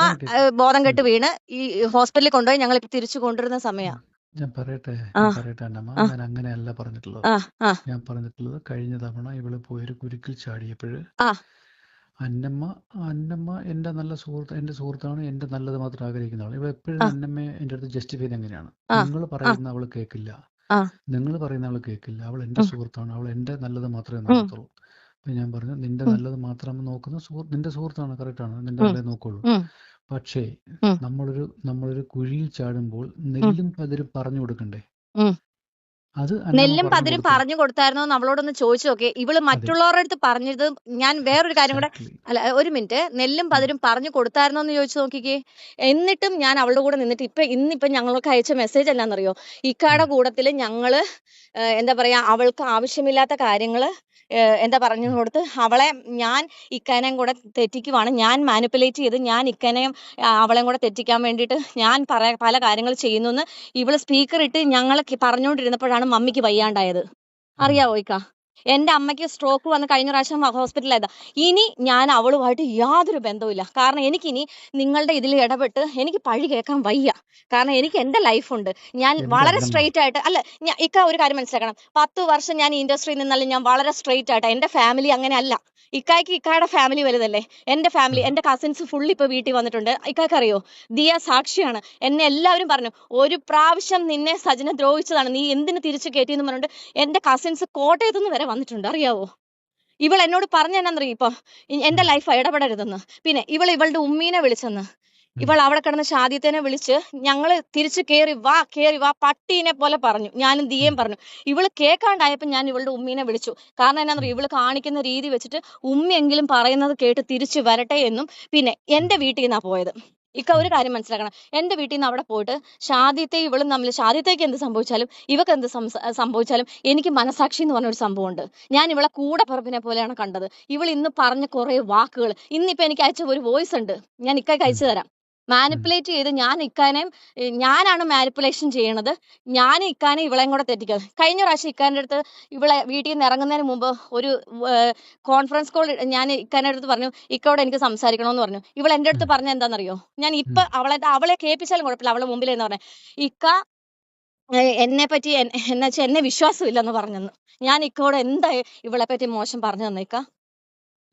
ബോധം കെട്ട് വീണ് ഈ ഹോസ്പിറ്റലിൽ കൊണ്ടുപോയി ഞങ്ങൾ ഇപ്പൊ തിരിച്ചു കൊണ്ടുവരുന്ന സമയം. ഞാൻ പറയട്ടെ അന്നമ്മ, ഞാൻ അങ്ങനെയല്ല പറഞ്ഞിട്ടുള്ളത്. ഞാൻ പറഞ്ഞിട്ടുള്ളത് കഴിഞ്ഞ തവണ ഇവള് പോയൊരു കുരുക്കിൽ ചാടിയപ്പോഴ് അന്നമ്മ എന്റെ നല്ല സുഹൃത്ത്, എന്റെ സുഹൃത്താണ്, എന്റെ നല്ലത് മാത്രം ആഗ്രഹിക്കുന്ന ആൾ. ഇവ എപ്പോഴും അന്നമ്മയെ എന്റെ അടുത്ത് ജസ്റ്റിഫൈ ചെയ്ത് എങ്ങനെയാണ്, നിങ്ങൾ പറയുന്ന അവള് കേൾക്കില്ല, നിങ്ങൾ പറയുന്ന അവൾ കേൾക്കില്ല, അവൾ എൻ്റെ സുഹൃത്താണ്, അവൾ എൻ്റെ നല്ലത് മാത്രമേ നടത്തുള്ളൂ. അപ്പം ഞാൻ പറഞ്ഞു നിന്റെ നല്ലത് മാത്രം നോക്കുന്ന നിന്റെ സുഹൃത്താണ്, കറക്റ്റാണ്, നിന്റെ നല്ലത് നോക്കുള്ളൂ. പക്ഷേ നമ്മളൊരു കുഴിയിൽ ചാടുമ്പോൾ നെല്ലും പതിരും പറഞ്ഞു കൊടുക്കണ്ടേ? അത് നെല്ലും പതിരും പറഞ്ഞു കൊടുത്തായിരുന്നോ എന്ന് അവളോടൊന്ന് ചോദിച്ചു നോക്കേ. ഇവള് മറ്റുള്ളവരുടെ അടുത്ത് പറഞ്ഞത്, ഞാൻ വേറൊരു കാര്യം കൂടെ, അല്ല ഒരു മിനിറ്റ്, നെല്ലും പതിരും പറഞ്ഞു കൊടുത്തായിരുന്നോ എന്ന് ചോദിച്ചു നോക്കിക്കേ. എന്നിട്ടും ഞാൻ അവളുടെ കൂടെ നിന്നിട്ട് ഇന്നിപ്പം ഞങ്ങൾക്ക് അയച്ച മെസ്സേജ് എന്നാന്നറിയോ, ഇക്കാടെ കൂടത്തില് ഞങ്ങള് എന്താ പറയാ, അവൾക്ക് ആവശ്യമില്ലാത്ത കാര്യങ്ങള് എന്താ പറഞ്ഞു കൊടുത്ത് അവളെ ഞാൻ ഇക്കാനെയും കൂടെ തെറ്റിക്കുവാണ്, ഞാൻ മാനിപ്പുലേറ്റ് ചെയ്ത് ഞാൻ ഇക്കാനെയും അവളെയും കൂടെ തെറ്റിക്കാൻ വേണ്ടിയിട്ട് ഞാൻ പല കാര്യങ്ങൾ ചെയ്യുന്നു ഇവള് സ്പീക്കർ ഇട്ട് ഞങ്ങൾ പറഞ്ഞുകൊണ്ടിരുന്നപ്പോഴാണ് മമ്മിക്ക് വയ്യാണ്ടായത്. അറിയാവോ ഇക്ക? എന്റെ അമ്മയ്ക്ക് സ്ട്രോക്ക് വന്ന് കഴിഞ്ഞ പ്രാവശ്യം ഹോസ്പിറ്റലായതാ. ഇനി ഞാൻ അവളുമായിട്ട് യാതൊരു ബന്ധവുമില്ല. കാരണം എനിക്കിനി നിങ്ങളുടെ ഇതിൽ ഇടപെട്ട് എനിക്ക് പഴി കേൾക്കാൻ വയ്യ. കാരണം എനിക്ക് എന്റെ ലൈഫുണ്ട്. ഞാൻ വളരെ സ്ട്രെയിറ്റ് ആയിട്ട്, അല്ല ഇക്ക ഒരു കാര്യം മനസ്സിലാക്കണം, 10 വർഷം ഞാൻ ഈ ഇൻഡസ്ട്രിയിൽ നിന്നാലും ഞാൻ വളരെ സ്ട്രെയിറ്റ് ആയിട്ട്, എന്റെ ഫാമിലി അങ്ങനെ അല്ല. ഇക്കായുടെ ഫാമിലി വലുതല്ലേ. എന്റെ ഫാമിലി, എന്റെ കസിൻസ് ഫുൾ ഇപ്പൊ വീട്ടിൽ വന്നിട്ടുണ്ട്. ഇക്കാക്ക് അറിയോ, ദിയ സാക്ഷിയാണ്. എന്നെ എല്ലാവരും പറഞ്ഞു, ഒരു പ്രാവശ്യം നിന്നെ സജന ദ്രോഹിച്ചതാണ്, നീ എന്തിനു തിരിച്ചു കയറ്റിയെന്ന് പറഞ്ഞിട്ട് എന്റെ കസിൻസ് കോട്ടയത്ത് നിന്ന് വരെ വന്നിട്ടുണ്ട്. അറിയാവോ? ഇവൾ എന്നോട് പറഞ്ഞെന്നറിയോ, ഇപ്പൊ എന്റെ ലൈഫ് ഇടപെടരുതെന്ന്. പിന്നെ ഇവളുടെ ഉമ്മീനെ വിളിച്ചെന്ന്. ഇവൾ അവിടെ കിടന്ന് ഷാദിത്തേനെ വിളിച്ച് ഞങ്ങള് തിരിച്ചു കേറി വാ പട്ടീനെ പോലെ പറഞ്ഞു. ഞാനും ദിയേം പറഞ്ഞു. ഇവള് കേൾക്കാണ്ടായപ്പോ ഞാൻ ഇവളുടെ ഉമ്മീനെ വിളിച്ചു. കാരണം എന്നാന്നറിയോ, ഇവള് കാണിക്കുന്ന രീതി വെച്ചിട്ട് ഉമ്മയെങ്കിലും പറയുന്നത് കേട്ട് തിരിച്ചു വരട്ടെ എന്നും. പിന്നെ എന്റെ വീട്ടിൽ നിന്നാ പോയത്. ഇക്ക ഒരു കാര്യം മനസ്സിലാക്കണം, എന്റെ വീട്ടിൽ നിന്ന് അവിടെ പോയിട്ട് ഷാദിത്തെ ഇവളും തമ്മിൽ, ഷാദിത്തേക്ക് എന്ത് സംഭവിച്ചാലും ഇവക്ക് എന്ത് സംഭവിച്ചാലും എനിക്ക് മനസാക്ഷി എന്ന് പറഞ്ഞൊരു സംഭവമുണ്ട്. ഞാൻ ഇവളെ കൂടെ പറപ്പിനെ പോലെയാണ് കണ്ടത്. ഇവൾ ഇന്ന് പറഞ്ഞ കുറെ വാക്കുകൾ, ഇന്നിപ്പോ എനിക്ക് അയച്ച ഒരു വോയിസ് ഉണ്ട്, ഞാൻ ഇക്കായ്ക്ക് അയച്ചു തരാം. മാനിപ്പുലേറ്റ് ചെയ്ത് ഞാനാണ് മാനിപ്പുലേഷൻ ചെയ്യണത്. ഞാൻ ഇക്കാനെ ഇവളെയും കൂടെ തെറ്റിക്കുന്നത്. കഴിഞ്ഞ പ്രാവശ്യം ഇക്കാന്റെ അടുത്ത് ഇവളെ വീട്ടിൽ നിന്ന് ഇറങ്ങുന്നതിന് മുമ്പ് ഒരു കോൺഫറൻസ് കോൾ ഞാൻ ഇക്കാന്റെ അടുത്ത് പറഞ്ഞു, ഇക്കോടെ എനിക്ക് സംസാരിക്കണമെന്ന് പറഞ്ഞു. ഇവൾ എന്റെ അടുത്ത് പറഞ്ഞ എന്താണെന്നറിയോ, ഞാൻ ഇപ്പൊ അവളെ കേൾപ്പിച്ചാലും കുഴപ്പമില്ല, അവളെ മുമ്പിൽ എന്ന് പറഞ്ഞ ഇക്ക എന്നെ പറ്റി എന്നുവെച്ചാൽ എന്നെ വിശ്വാസമില്ലെന്ന് പറഞ്ഞെന്ന്. ഞാൻ ഇക്കോടെ എന്താ ഇവളെ പറ്റി മോശം പറഞ്ഞു തന്നേക്ക?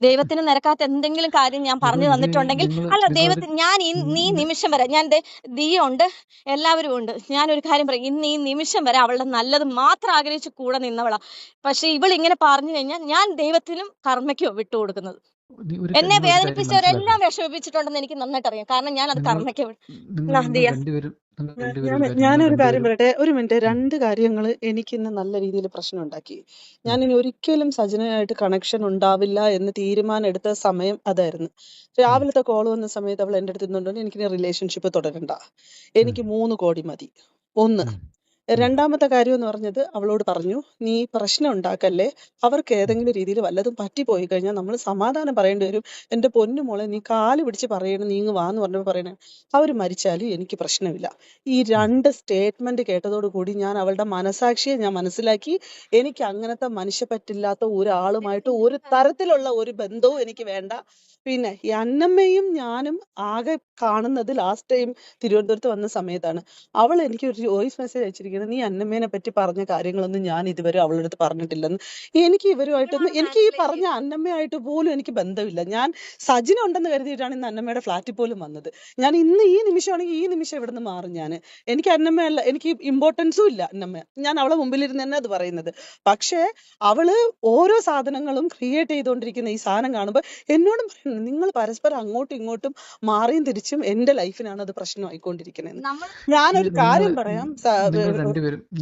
ദൈവത്തിന് നിരക്കാത്ത എന്തെങ്കിലും കാര്യം ഞാൻ പറഞ്ഞു തന്നിട്ടുണ്ടെങ്കിൽ, അല്ല ദൈവത്തിന് ഞാൻ ഈ നിമിഷം വരെ, ഞാൻ ദിയ ഉണ്ട്, എല്ലാവരും ഉണ്ട്, ഞാനൊരു കാര്യം പറയും, ഇന്ന് ഈ നിമിഷം വരെ അവളുടെ നല്ലത് മാത്രം ആഗ്രഹിച്ച് കൂടെ നിന്നവളാ. പക്ഷെ ഇവൾ ഇങ്ങനെ പറഞ്ഞു കഴിഞ്ഞാൽ ഞാൻ ദൈവത്തിനും കർമ്മയ്ക്കോ വിട്ടുകൊടുക്കുന്നത്. എന്നെ വേദനിപ്പിച്ചവരെല്ലാം വിഷമിപ്പിച്ചിട്ടുണ്ടെന്ന് എനിക്ക് നന്നായിട്ട് അറിയാം. കാരണം ഞാൻ അത് കർമ്മയ്ക്ക് ഞാനൊരു കാര്യം പറയട്ടെ, ഒരു മിനിറ്റ്. 2 കാര്യങ്ങൾ എനിക്കിന്ന് നല്ല രീതിയിൽ പ്രശ്നം ഉണ്ടാക്കി. ഞാൻ ഇനി ഒരിക്കലും സജനയായിട്ട് കണക്ഷൻ ഉണ്ടാവില്ല എന്ന് തീരുമാനം എടുത്ത സമയം അതായിരുന്നു. രാവിലത്തെ കോൾ വന്ന സമയത്ത് അവൾ എന്റെ അടുത്ത് നിന്നുകൊണ്ട് എനിക്കിനി റിലേഷൻഷിപ്പ് തുടരണ്ട, എനിക്ക് 3 കോടി മതി. ഒന്ന്. രണ്ടാമത്തെ കാര്യം എന്ന് പറഞ്ഞത്, അവളോട് പറഞ്ഞു, നീ പ്രശ്നം ഉണ്ടാക്കല്ലേ, അവർക്ക് ഏതെങ്കിലും രീതിയിൽ വല്ലതും പറ്റിപ്പോയി കഴിഞ്ഞാൽ നമ്മൾ സമാധാനം പറയേണ്ടി വരും. എന്റെ പൊന്നു മോളെ, നീ കാല് പിടിച്ച് പറയണം, നീങ്ങ് വാന്ന് പറഞ്ഞപ്പോൾ പറയണേ, അവർ മരിച്ചാലും എനിക്ക് പ്രശ്നമില്ല. ഈ 2 സ്റ്റേറ്റ്മെന്റ് കേട്ടതോടുകൂടി ഞാൻ അവളുടെ മനസാക്ഷിയെ ഞാൻ മനസ്സിലാക്കി. എനിക്ക് അങ്ങനത്തെ മനുഷ്യപ്പറ്റില്ലാത്ത ഒരാളുമായിട്ട് ഒരു തരത്തിലുള്ള ഒരു ബന്ധവും എനിക്ക് വേണ്ട. പിന്നെ ഈ അന്നമ്മയും ഞാനും ആകെ കാണുന്നത് ലാസ്റ്റ് ടൈം തിരുവനന്തപുരത്ത് വന്ന സമയത്താണ്. അവൾ എനിക്ക് ഒരു വോയിസ് മെസ്സേജ് അയച്ചിരിക്കുന്നത്, നീ അന്നമ്മേനെ പറ്റി പറഞ്ഞ കാര്യങ്ങളൊന്നും ഞാൻ ഇതുവരെ അവളുടെ അടുത്ത് പറഞ്ഞിട്ടില്ലെന്ന്. എനിക്ക് ഇവരുമായിട്ടൊന്നും, എനിക്ക് ഈ പറഞ്ഞ അന്നമ്മയായിട്ട് പോലും എനിക്ക് ബന്ധമില്ല. ഞാൻ സജിന ഉണ്ടെന്ന് കരുതിയിട്ടാണ് ഇന്ന് അന്നമ്മയുടെ ഫ്ലാറ്റിൽ പോലും വന്നത്. ഞാൻ ഇന്ന് ഈ നിമിഷമാണെങ്കിൽ ഈ നിമിഷം ഇവിടെ നിന്ന് മാറും. എനിക്ക് അന്നമ്മയല്ല, എനിക്ക് ഇമ്പോർട്ടൻസും ഇല്ല അന്നമ്മ. ഞാൻ അവളെ മുമ്പിലിരുന്ന് തന്നെ അത് പറയുന്നത്. പക്ഷേ അവള് ഓരോ സാധനങ്ങളും ക്രിയേറ്റ് ചെയ്തുകൊണ്ടിരിക്കുന്ന ഈ സാധനം കാണുമ്പോൾ എന്നോടും പറയുന്നത്, നിങ്ങൾ പരസ്പരം അങ്ങോട്ടും ഇങ്ങോട്ടും മാറിയും തിരിച്ചും എന്റെ ലൈഫിനാണ് അത് പ്രശ്നമായിക്കൊണ്ടിരിക്കുന്നത്. ഞാനൊരു കാര്യം പറയാം,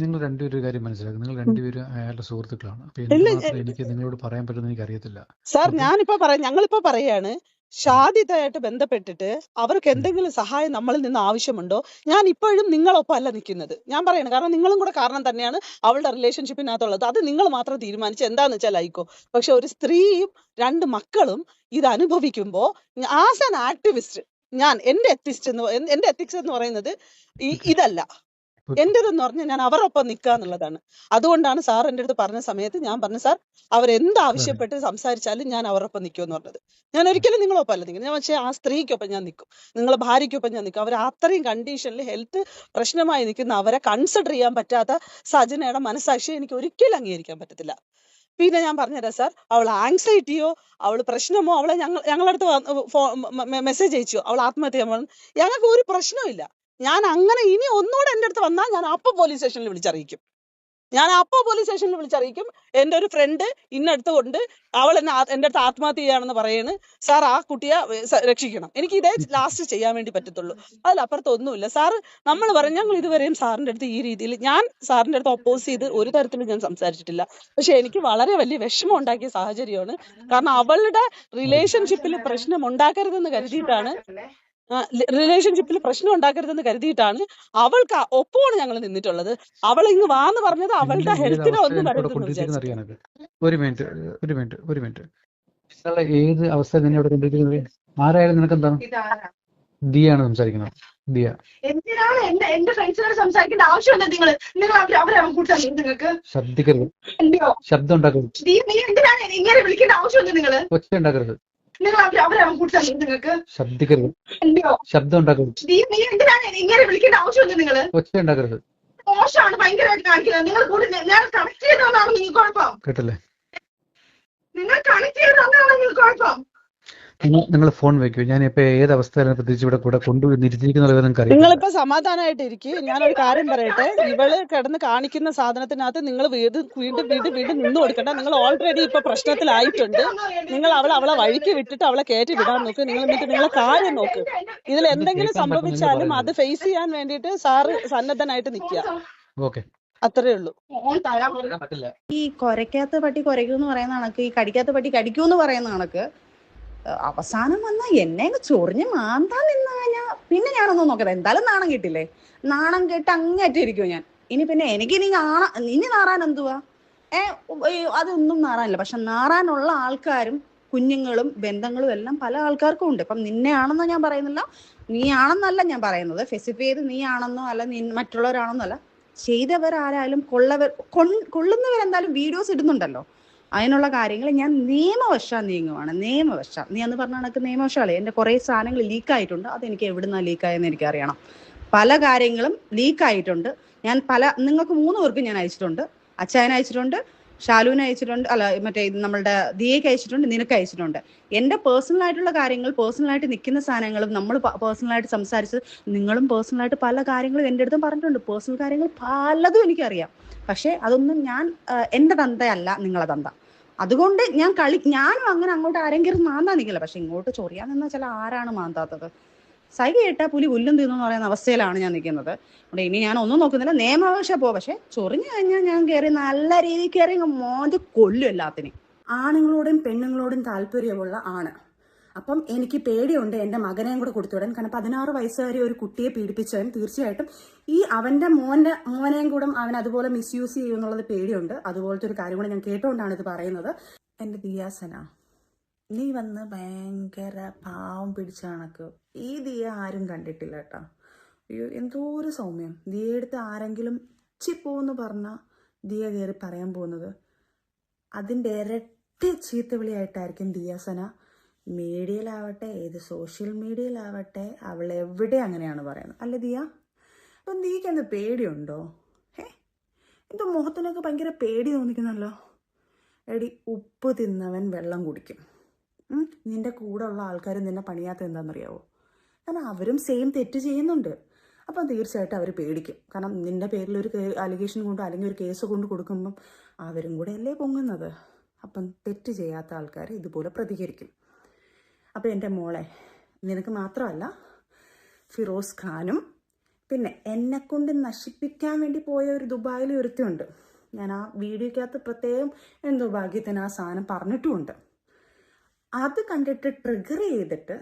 നിങ്ങൾ രണ്ടുപേരും ഒരു കാര്യം മനസ്സിലാക്കുക, നിങ്ങൾ രണ്ടുപേരും അയാളുടെ സുഹൃത്തുക്കളാണ്. അപ്പൊ എനിക്ക് നിങ്ങളോട് പറയാൻ പറ്റുമെന്ന് എനിക്ക് അറിയത്തില്ല സാർ. ഞങ്ങളിപ്പോ പറയാണ്, ഷാദിദയായിട്ട് ബന്ധപ്പെട്ടിട്ട് അവർക്ക് എന്തെങ്കിലും സഹായം നമ്മളിൽ നിന്ന് ആവശ്യമുണ്ടോ? ഞാൻ ഇപ്പോഴും നിങ്ങളൊപ്പം അല്ല നിൽക്കുന്നത്. ഞാൻ പറയണം, കാരണം നിങ്ങളും കൂടെ കാരണം തന്നെയാണ് അവളുടെ റിലേഷൻഷിപ്പിനകത്തുള്ളത്. അത് നിങ്ങൾ മാത്രം തീരുമാനിച്ച് എന്താന്ന് വെച്ചാൽ ആയിക്കോ. പക്ഷെ ഒരു സ്ത്രീയും 2 മക്കളും ഇത് അനുഭവിക്കുമ്പോ ആസ് ആൻ ആക്ടിവിസ്റ്റ്, എന്റെ എത്തിക്സ് എന്ന് പറയുന്നത് ഇതല്ല. എന്റേതെന്ന് പറഞ്ഞാൽ ഞാൻ അവരൊപ്പം നിൽക്കുക എന്നുള്ളതാണ്. അതുകൊണ്ടാണ് സാർ എൻ്റെ അടുത്ത് പറഞ്ഞ സമയത്ത് ഞാൻ പറഞ്ഞു, സാർ അവരെന്താവശ്യപ്പെട്ട് സംസാരിച്ചാലും ഞാൻ അവരൊപ്പം നിൽക്കുമെന്ന് പറഞ്ഞത്. ഞാൻ ഒരിക്കലും നിങ്ങളൊപ്പം അല്ല നിൽക്കുന്നത്. പക്ഷേ ആ സ്ത്രീക്കൊപ്പം ഞാൻ നിൽക്കും, നിങ്ങളെ ഭാര്യയ്ക്കൊപ്പം ഞാൻ നിൽക്കും. അവർ അത്രയും കണ്ടീഷനിൽ ഹെൽത്ത് പ്രശ്നമായി നിൽക്കുന്ന അവരെ കൺസിഡർ ചെയ്യാൻ പറ്റാത്ത സജനയുടെ മനസാക്ഷി എനിക്ക് ഒരിക്കലും അംഗീകരിക്കാൻ പറ്റത്തില്ല. പിന്നെ ഞാൻ പറഞ്ഞുതരാം സാർ, അവൾ ആങ്സൈറ്റിയോ അവൾ പ്രശ്നമോ അവളെ ഞങ്ങളടുത്ത് മെസ്സേജ് അയച്ചോ അവൾ ആത്മഹത്യ ചെയ്യാൻ പറഞ്ഞു, ഞങ്ങൾക്ക് ഒരു പ്രശ്നവും ഇല്ല. ഞാൻ അങ്ങനെ ഇനി ഒന്നുകൂടെ എൻ്റെ അടുത്ത് വന്നാൽ ഞാൻ അപ്പം പോലീസ് സ്റ്റേഷനിൽ വിളിച്ചറിയിക്കും. ഞാൻ അപ്പോൾ പോലീസ് സ്റ്റേഷനിൽ വിളിച്ചറിയിക്കും. എൻ്റെ ഒരു ഫ്രണ്ട് ഇന്നടുത്ത് കൊണ്ട് അവൾ എൻ്റെ അടുത്ത് ആത്മഹത്യ ചെയ്യാണെന്ന് പറയുന്നു. സാർ ആ കുട്ടിയെ രക്ഷിക്കണം. എനിക്ക് ഇതേ ലാസ്റ്റ് ചെയ്യാൻ വേണ്ടി പറ്റത്തുള്ളൂ. അതിലപ്പുറത്തൊന്നുമില്ല. സാറ് നമ്മൾ പറയും, ഞങ്ങൾ ഇതുവരെയും സാറിൻ്റെ അടുത്ത് ഈ രീതിയിൽ ഞാൻ സാറിൻ്റെ അടുത്ത് ഒപ്പോസ് ചെയ്ത് ഒരു തരത്തിലും ഞാൻ സംസാരിച്ചിട്ടില്ല. പക്ഷെ എനിക്ക് വളരെ വലിയ വിഷമം ഉണ്ടാക്കിയ സാഹചര്യമാണ്. കാരണം അവളുടെ റിലേഷൻഷിപ്പിൽ പ്രശ്നം ഉണ്ടാക്കരുതെന്ന് കരുതിയിട്ടാണ് അവൾക്ക് ഒപ്പമാണ് ഞങ്ങൾ നിന്നിട്ടുള്ളത്. അവൾ ഇങ്ങ് വാന്ന് പറഞ്ഞത് അവളുടെ ഹെൽത്തിനെ ഒന്നും വരരുതെന്ന് വിചാരിച്ചു. ഒരു മിനിറ്റ് ഏത് അവസ്ഥ നിന്നെ ഇവിടെ കൊണ്ടിരിക്കുന്നത്? ആരായാലും നിനക്ക് എന്താണ്? ദിയാണ് സംസാരിക്കുന്നത്. ദിയ എന്തിനാണ് എന്റെ ഫ്രണ്ട്സിനോട് സംസാരിക്കേണ്ട ആവശ്യമുണ്ട്? നിങ്ങൾ അവരെ കൂട്ടാൻ നിങ്ങൾക്ക് ശബ്ദിക്കരുത്, ശബ്ദം ഉണ്ടാക്കരുത്, എന്തിനാണ് ഇങ്ങനെ വിളിക്കേണ്ട ആവശ്യമുണ്ട്? നിങ്ങൾ ഒച്ച ഉണ്ടാക്കരുത്, നിങ്ങൾ അവരെ കൂട്ടാൻ നിങ്ങൾക്ക് ശബ്ദിക്കരുത്, ശബ്ദം ഉണ്ടാക്കരുത്, എന്തിനാണ് ഇങ്ങനെ വിളിക്കേണ്ട ആവശ്യമുണ്ട്? നിങ്ങൾ ഒച്ച ഉണ്ടാക്കരുത്. മോശമാണ് ഭയങ്കരമായിട്ട് കാണിക്കുന്നത്. നിങ്ങൾ കൂടി ഞാൻ കണക്ട് ചെയ്തതാണ് നിങ്ങൾക്ക് കുഴപ്പം. കേട്ടല്ലേ? നിങ്ങൾ കണക്ട് ചെയ്തതാണ് നിങ്ങൾക്ക് കുഴപ്പം. നിങ്ങൾ ഫോൺ വെക്കൂ. ഞാൻ ഇപ്പൊ ഏത് അവസ്ഥയിലാണ് പ്രത്യേകിച്ച് ഇവിടെ കൂടെ കൊണ്ടുവന്നിരിക്കുന്നത് നിങ്ങൾക്ക് അറിയാം. നിങ്ങളിപ്പോ സമാധാനമായിട്ട് ഇരിക്കും. ഞാനൊരു കാര്യം പറയട്ടെ. ഇവള് കിടന്ന് കാണിക്കുന്ന സാധനത്തിനകത്ത് നിങ്ങൾ വീണ്ടും നിന്ന് കൊടുക്കണ്ട. നിങ്ങൾ ഓൾറെഡി ഇപ്പൊ പ്രശ്നത്തിലായിട്ടുണ്ട്. നിങ്ങൾ അവളെ വഴിക്ക് വിട്ടിട്ട് അവളെ കയറ്റി വിടാൻ നോക്ക്. നിങ്ങളെ കാര്യം നോക്ക്. ഇതിൽ എന്തെങ്കിലും സംഭവിച്ചാലും അത് ഫേസ് ചെയ്യാൻ വേണ്ടിയിട്ട് സാറ് സന്നദ്ധനായിട്ട് നിൽക്കുക. ഓക്കെ, അത്രേ ഉള്ളൂ. ഈ കൊരയ്ക്കാത്ത പട്ടി കൊരയ്ക്കൂന്ന് പറയുന്ന കണക്ക്, ഈ കടിക്കാത്ത പട്ടി കടിക്കൂന്ന് പറയുന്ന കണക്ക് അവസാനം വന്ന എന്നെ ചൊറിഞ്ഞ് മാന്താൻ നിന്ന് കഴിഞ്ഞാൽ പിന്നെ ഞാനൊന്നും നോക്കട്ടെ. എന്തായാലും നാണം കിട്ടില്ലേ? നാണം കേട്ട് അങ്ങേറ്റിരിക്കും ഞാൻ. ഇനി പിന്നെ എനിക്ക് ഇനി നാറാൻ എന്തുവാ? അതൊന്നും നാറാനില്ല. പക്ഷെ നാറാനുള്ള ആൾക്കാരും കുഞ്ഞുങ്ങളും ബന്ധങ്ങളും എല്ലാം പല ആൾക്കാർക്കും ഉണ്ട്. ഇപ്പം നിന്നെ ആണെന്നോ ഞാൻ പറയുന്നില്ല, നീ ആണെന്നല്ല ഞാൻ പറയുന്നത്. സ്പെസിഫൈ ചെയ്ത് നീ ആണെന്നോ അല്ല മറ്റുള്ളവരാണെന്നോ അല്ല. ചെയ്തവരാരായാലും കൊള്ളുന്നവരെന്തായാലും വീഡിയോസ് ഇടുന്നുണ്ടല്ലോ. അതിനുള്ള കാര്യങ്ങൾ ഞാൻ നിയമവശാൽ നീങ്ങുവാണ്. നീ അന്ന് പറഞ്ഞ കണക്ക് നിയമവശാലേ എൻ്റെ കുറേ സാധനങ്ങൾ ലീക്കായിട്ടുണ്ട്. അതെനിക്ക് എവിടുന്നാണ് ലീക്കായെന്ന് എനിക്കറിയണം. പല കാര്യങ്ങളും ലീക്കായിട്ടുണ്ട്. ഞാൻ നിങ്ങൾക്ക് 3 പേർക്കും ഞാൻ അയച്ചിട്ടുണ്ട്. അച്ചായനെ അയച്ചിട്ടുണ്ട്, ഷാലുവിനെ അയച്ചിട്ടുണ്ട്, അല്ല മറ്റേ നമ്മളുടെ ദിയയ്ക്ക് അയച്ചിട്ടുണ്ട്, നിനക്ക് അയച്ചിട്ടുണ്ട്. എൻ്റെ പേഴ്സണലായിട്ടുള്ള കാര്യങ്ങൾ, പേഴ്സണലായിട്ട് നിൽക്കുന്ന സാധനങ്ങളും നമ്മൾ പേഴ്സണലായിട്ട് സംസാരിച്ചത്, നിങ്ങളും പേഴ്സണലായിട്ട് പല കാര്യങ്ങളും എൻ്റെ അടുത്തും പറഞ്ഞിട്ടുണ്ട്. പേഴ്സണൽ കാര്യങ്ങൾ പലതും എനിക്കറിയാം. പക്ഷേ അതൊന്നും എൻ്റെ തന്തയല്ല നിങ്ങളെ തന്ത. അതുകൊണ്ട് ഞാനും അങ്ങനെ അങ്ങോട്ട് ആരെങ്കിലും മാന്താൻ നിൽക്കില്ല. പക്ഷെ ഇങ്ങോട്ട് ചൊറിയാൻ നിന്നാൽ ചില ആരാണ് മാന്താത്തത്? സൈ കേട്ടാ പുലി പുല്ലും തിന്നു പറയുന്ന അവസ്ഥയിലാണ് ഞാൻ നിൽക്കുന്നത്. അവിടെ ഇനി ഞാൻ ഒന്നും നോക്കുന്നില്ല. നിയമവശ പക്ഷെ ചൊറിഞ്ഞു കഴിഞ്ഞാൽ ഞാൻ കയറി നല്ല രീതിയിൽ കയറി മോന്തി കൊല്ലും എല്ലാത്തിനും. ആണുങ്ങളോടും പെണ്ണുങ്ങളോടും താല്പര്യമുള്ള ആണ്. അപ്പം എനിക്ക് പേടിയുണ്ട് എൻ്റെ മകനെയും കൂടെ കൊടുത്തുവിടാൻ. കാരണം 16 വയസ്സുകാരി ഒരു കുട്ടിയെ പീഡിപ്പിച്ചവൻ തീർച്ചയായിട്ടും അവൻ്റെ മോനെയും കൂടെ അവൻ അതുപോലെ മിസ്യൂസ് ചെയ്യുമെന്നുള്ളത് പേടിയുണ്ട്. അതുപോലത്തെ ഒരു കാര്യം കൂടെ ഞാൻ കേട്ടുകൊണ്ടാണ് ഇത് പറയുന്നത്. എൻ്റെ ദിയാസന, നീ വന്ന് ഭയങ്കര പാവം പിടിച്ച കണക്ക്. ഈ ദിയ ആരും കണ്ടിട്ടില്ല കേട്ടോ. അയ്യോ എന്തോ ഒരു സൗമ്യം. ദിയയെടുത്ത് ആരെങ്കിലും ചിപ്പോന്ന് പറഞ്ഞാൽ ദിയ കയറി പറയാൻ പോകുന്നത് അതിൻ്റെ ഇരട്ടി ചീത്തവിളിയായിട്ടായിരിക്കും ദിയാസന മീഡിയയിലാവട്ടെ, ഏത് സോഷ്യൽ മീഡിയയിലാവട്ടെ, അവൾ എവിടെ അങ്ങനെയാണ് പറയുന്നത്. അല്ല ദിയ, അപ്പം ദിയക്ക് എന്ത് പേടിയുണ്ടോ? എന്തോ മുഖത്തിനൊക്കെ ഭയങ്കര പേടി തോന്നിക്കുന്നല്ലോ. എടി, ഉപ്പ് തിന്നവൻ വെള്ളം കുടിക്കും. നിന്റെ കൂടെ ഉള്ള ആൾക്കാർ നിന്നെ പണിയാത്ത എന്താണെന്നറിയാവോ? കാരണം അവരും സെയിം തെറ്റ് ചെയ്യുന്നുണ്ട്. അപ്പം തീർച്ചയായിട്ടും അവർ പേടിക്കും. കാരണം നിന്റെ പേരിൽ ഒരു അലിഗേഷൻ കൊണ്ട് അല്ലെങ്കിൽ ഒരു കേസ് കൊണ്ട് കൊടുക്കുമ്പം അവരും കൂടെ അല്ലേ പൊങ്ങുന്നത്. അപ്പം തെറ്റ് ചെയ്യാത്ത ആൾക്കാർ ഇതുപോലെ പ്രതികരിക്കും. അപ്പോൾ എൻ്റെ മോളെ, നിനക്ക് മാത്രമല്ല ഫിറോസ് ഖാനും പിന്നെ എന്നെക്കൊണ്ട് നശിപ്പിക്കാൻ വേണ്ടി പോയ ഒരു ദുബായിൽ ഒരുത്തിയുണ്ട്. ഞാൻ ആ വീഡിയോക്കകത്ത് പ്രത്യേകം എന്തോ ഭാഗ്യത്തിന് ആ സാധനം പറഞ്ഞിട്ടുമുണ്ട്. അത് കണ്ടിട്ട് ട്രിഗർ ചെയ്തിട്ട്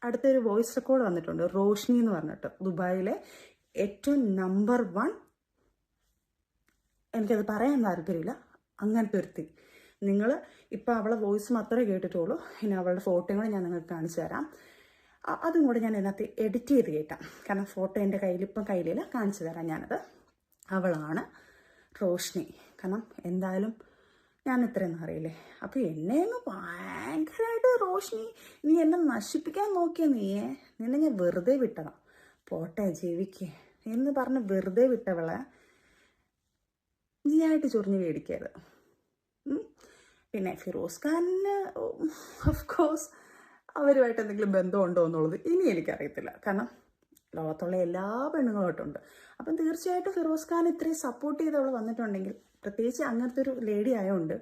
അടുത്തൊരു വോയിസ് റെക്കോർഡ് വന്നിട്ടുണ്ട്. റോഷ്നി എന്ന് പറഞ്ഞിട്ട് ദുബായിലെ ഏറ്റവും നമ്പർ 1, എനിക്കത് പറയാൻ താല്പര്യമില്ല, അങ്ങനത്തെ ഒരുത്തി. നിങ്ങൾ ഇപ്പോൾ അവളെ വോയിസ് മാത്രമേ കേട്ടിട്ടുള്ളൂ. ഇനി അവളുടെ ഫോട്ടോയും കൂടെ ഞാൻ നിങ്ങൾക്ക് കാണിച്ചു തരാം. അതും കൂടെ ഞാൻ ഇതിനകത്ത് എഡിറ്റ് ചെയ്ത് കേട്ടാം. കാരണം ഫോട്ടോ എൻ്റെ കയ്യിലില്ല, കാണിച്ചു തരാം ഞാനത്. അവളാണ് റോഷ്നി. കാരണം എന്തായാലും ഞാൻ ഇത്രയൊന്നും അറിയില്ലേ. അപ്പോൾ എന്നെ ഒന്ന് ഭയങ്കരമായിട്ട് റോഷ്നി, നീ എന്നെ നശിപ്പിക്കാൻ നോക്കിയ നിന്നെ ഞാൻ വെറുതെ വിട്ടതാ. പോട്ടെ ജീവിക്കേ എന്ന് പറഞ്ഞ് വെറുതെ വിട്ടവളെ നീയായിട്ട് ചൊറിഞ്ഞ് മേടിക്കരുത്. പിന്നെ ഫിറോസ് ഖാനിന് ഓഫ് കോഴ്സ് അവരുമായിട്ട് എന്തെങ്കിലും ബന്ധമുണ്ടോ എന്നുള്ളത് ഇനി എനിക്കറിയത്തില്ല. കാരണം ലോകത്തുള്ള എല്ലാ പെണ്ണുങ്ങളോട്ടുണ്ട്. അപ്പം തീർച്ചയായിട്ടും ഫിറോസ് ഖാൻ ഇത്രയും സപ്പോർട്ട് ചെയ്ത് അവൾ വന്നിട്ടുണ്ടെങ്കിൽ, പ്രത്യേകിച്ച് അങ്ങനത്തെ ഒരു ലേഡി ആയതുകൊണ്ട്